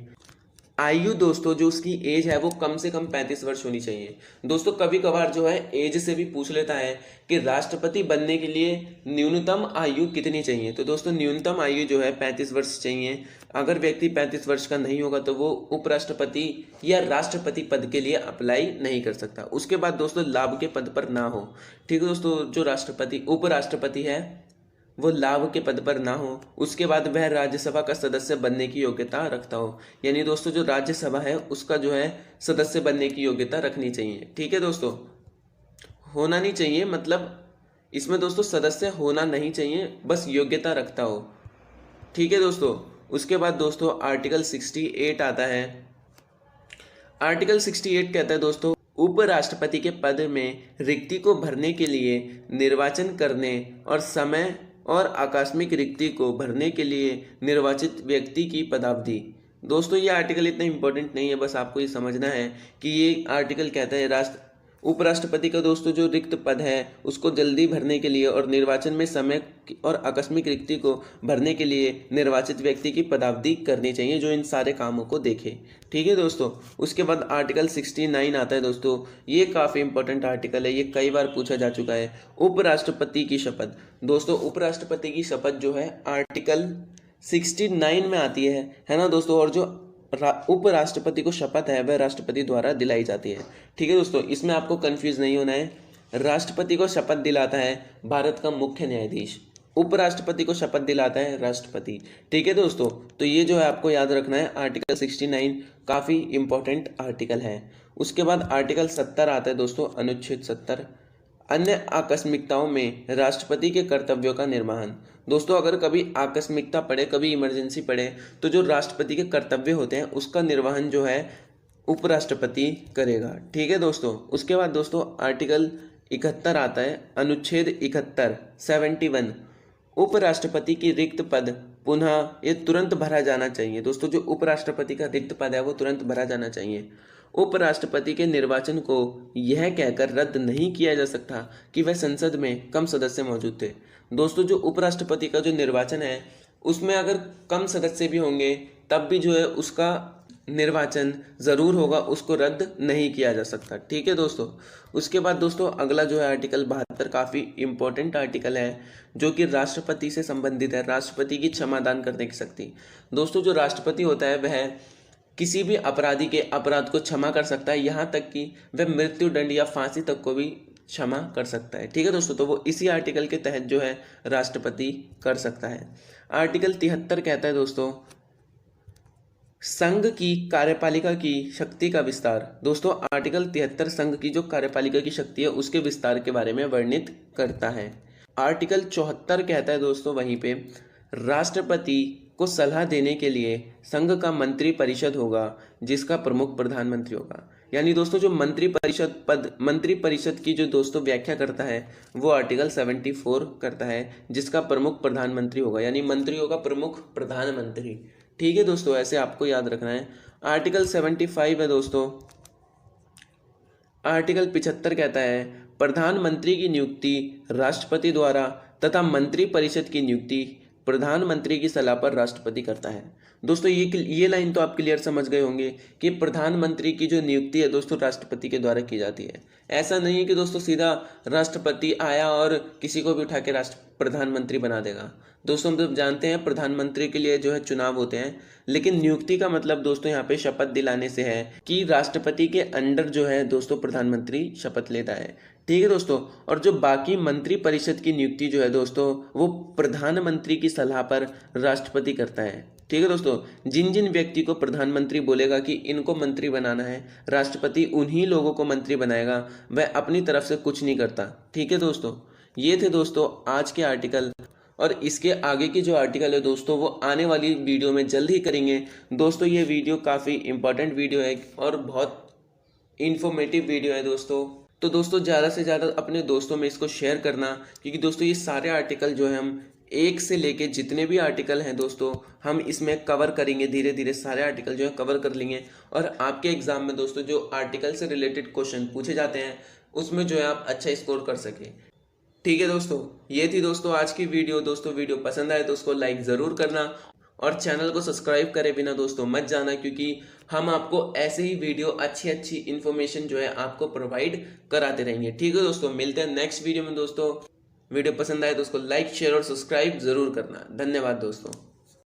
आयु दोस्तों जो उसकी एज है वो कम से कम 35 वर्ष होनी चाहिए। दोस्तों कभी कभार जो है एज से भी पूछ लेता है कि राष्ट्रपति बनने के लिए न्यूनतम आयु कितनी चाहिए। तो दोस्तों न्यूनतम आयु जो है 35 वर्ष चाहिए। अगर व्यक्ति 35 वर्ष का नहीं होगा तो वो उपराष्ट्रपति या राष्ट्रपति पद के लिए अप्लाई नहीं कर सकता। उसके बाद दोस्तों लाभ के पद पर ना हो। ठीक है दोस्तों, जो राष्ट्रपति उपराष्ट्रपति है वो लाभ के पद पर ना हो। उसके बाद वह राज्यसभा का सदस्य बनने की योग्यता रखता हो। यानी दोस्तों जो राज्यसभा है उसका जो है सदस्य बनने की योग्यता रखनी चाहिए। ठीक है दोस्तों, होना नहीं चाहिए, मतलब इसमें दोस्तों सदस्य होना नहीं चाहिए, बस योग्यता रखता हो। ठीक है दोस्तों, उसके बाद दोस्तों आर्टिकल 68 आता है। आर्टिकल 68 कहता है दोस्तों उपराष्ट्रपति के पद में रिक्ति को भरने के लिए निर्वाचन करने और समय और आकस्मिक रिक्ति को भरने के लिए निर्वाचित व्यक्ति की पदावधि। दोस्तों ये आर्टिकल इतना इंपॉर्टेंट नहीं है, बस आपको ये समझना है कि ये आर्टिकल कहता है उपराष्ट्रपति का दोस्तों जो रिक्त पद है उसको जल्दी भरने के लिए और निर्वाचन में समय और आकस्मिक रिक्ति को भरने के लिए निर्वाचित व्यक्ति की पदावधि करनी चाहिए जो इन सारे कामों को देखे। ठीक है दोस्तों, उसके बाद आर्टिकल 69 आता है दोस्तों। ये काफ़ी इंपॉर्टेंट आर्टिकल है, ये कई बार पूछा जा चुका है। उपराष्ट्रपति की शपथ। दोस्तों उपराष्ट्रपति की शपथ जो है आर्टिकल 69 में आती है ना दोस्तों। और जो उपराष्ट्रपति को शपथ है वह राष्ट्रपति द्वारा दिलाई जाती है। ठीक है दोस्तों, इसमें आपको कंफ्यूज नहीं होना है। राष्ट्रपति को शपथ दिलाता है भारत का मुख्य न्यायाधीश। उपराष्ट्रपति को शपथ दिलाता है राष्ट्रपति। ठीक है दोस्तों, तो ये जो है आपको याद रखना है। आर्टिकल 69 काफ़ी इंपॉर्टेंट आर्टिकल है। उसके बाद आर्टिकल 70 आता है दोस्तों, अनुच्छेद 70, अन्य आकस्मिकताओं में राष्ट्रपति के कर्तव्यों का निर्वहन। दोस्तों अगर कभी आकस्मिकता पड़े, कभी इमरजेंसी पड़े, तो जो राष्ट्रपति के कर्तव्य होते हैं उसका निर्वहन जो है उपराष्ट्रपति करेगा। ठीक है दोस्तों, उसके बाद दोस्तों आर्टिकल 71 आता है, अनुच्छेद 71 71, उपराष्ट्रपति की रिक्त पद पुनः ये तुरंत भरा जाना चाहिए। दोस्तों जो उपराष्ट्रपति का रिक्त पद है वो तुरंत भरा जाना चाहिए। उपराष्ट्रपति के निर्वाचन को यह कहकर रद्द नहीं किया जा सकता कि वह संसद में कम सदस्य मौजूद थे। दोस्तों जो उपराष्ट्रपति का जो निर्वाचन है उसमें अगर कम सदस्य भी होंगे तब भी जो है उसका निर्वाचन जरूर होगा, उसको रद्द नहीं किया जा सकता। ठीक है दोस्तों, उसके बाद दोस्तों अगला जो है आर्टिकल 72 काफी इंपॉर्टेंट आर्टिकल है जो कि राष्ट्रपति से संबंधित है, राष्ट्रपति की क्षमादान करने की शक्ति। दोस्तों जो राष्ट्रपति होता है वह किसी भी अपराधी के अपराध को क्षमा कर सकता है, यहाँ तक कि वह मृत्यु दंड या फांसी तक को भी क्षमा कर सकता है। ठीक है दोस्तों, तो वो इसी आर्टिकल के तहत जो है राष्ट्रपति कर सकता है। आर्टिकल 73 कहता है दोस्तों संघ की कार्यपालिका की शक्ति का विस्तार। दोस्तों आर्टिकल 73 संघ की जो कार्यपालिका की शक्ति है उसके विस्तार के बारे में वर्णित करता है। आर्टिकल 74 कहता है दोस्तों वहीं पे राष्ट्रपति को सलाह देने के लिए संघ का मंत्री परिषद होगा जिसका प्रमुख प्रधानमंत्री होगा। यानी दोस्तों जो मंत्री परिषद की जो दोस्तों व्याख्या करता है वो आर्टिकल 74 करता है जिसका प्रमुख प्रधानमंत्री होगा, यानी मंत्री होगा प्रमुख प्रधानमंत्री। ठीक है दोस्तों, ऐसे आपको याद रखना है। आर्टिकल 75 है दोस्तों, आर्टिकल 75 कहता है प्रधानमंत्री की नियुक्ति राष्ट्रपति द्वारा तथा मंत्री परिषद की नियुक्ति प्रधानमंत्री की सलाह पर राष्ट्रपति करता है। दोस्तों ये लाइन तो आप क्लियर समझ गए होंगे कि प्रधानमंत्री की जो नियुक्ति है दोस्तों राष्ट्रपति के द्वारा की जाती है। ऐसा नहीं है कि दोस्तों सीधा राष्ट्रपति आया और किसी को भी उठा के प्रधानमंत्री बना देगा। दोस्तों हम तो जानते हैं प्रधानमंत्री के लिए जो है चुनाव होते हैं, लेकिन नियुक्ति का मतलब दोस्तों यहाँ पे शपथ दिलाने से है कि राष्ट्रपति के अंडर जो है दोस्तों प्रधानमंत्री शपथ लेता है। ठीक है दोस्तों, और जो बाकी मंत्री परिषद की नियुक्ति जो है दोस्तों वो प्रधानमंत्री की सलाह पर राष्ट्रपति करता है। ठीक है दोस्तों, जिन जिन व्यक्ति को प्रधानमंत्री बोलेगा कि इनको मंत्री बनाना है, राष्ट्रपति उन्हीं लोगों को मंत्री बनाएगा, वह अपनी तरफ से कुछ नहीं करता। ठीक है दोस्तों, ये थे दोस्तों आज के आर्टिकल, और इसके आगे की जो आर्टिकल है दोस्तों वो आने वाली वीडियो में जल्द ही करेंगे। दोस्तों ये वीडियो काफ़ी इंपॉर्टेंट वीडियो है और बहुत इंफॉर्मेटिव वीडियो है दोस्तों, तो दोस्तों ज़्यादा से ज़्यादा अपने दोस्तों में इसको शेयर करना, क्योंकि दोस्तों ये सारे आर्टिकल जो है हम एक से लेके जितने भी आर्टिकल हैं दोस्तों हम इसमें कवर करेंगे, धीरे धीरे सारे आर्टिकल जो है कवर कर लेंगे, और आपके एग्जाम में दोस्तों जो आर्टिकल से रिलेटेड क्वेश्चन पूछे जाते हैं उसमें जो है आप अच्छा स्कोर कर सके। ठीक है दोस्तों, ये थी दोस्तों आज की वीडियो। दोस्तों वीडियो पसंद आए तो उसको लाइक ज़रूर करना और चैनल को सब्सक्राइब करे बिना दोस्तों मत जाना, क्योंकि हम आपको ऐसे ही वीडियो अच्छी इन्फॉर्मेशन जो है आपको प्रोवाइड कराते रहेंगे। ठीक है दोस्तों, मिलते हैं नेक्स्ट वीडियो में दोस्तों। वीडियो पसंद आए तो उसको लाइक शेयर और सब्सक्राइब ज़रूर करना। धन्यवाद दोस्तों।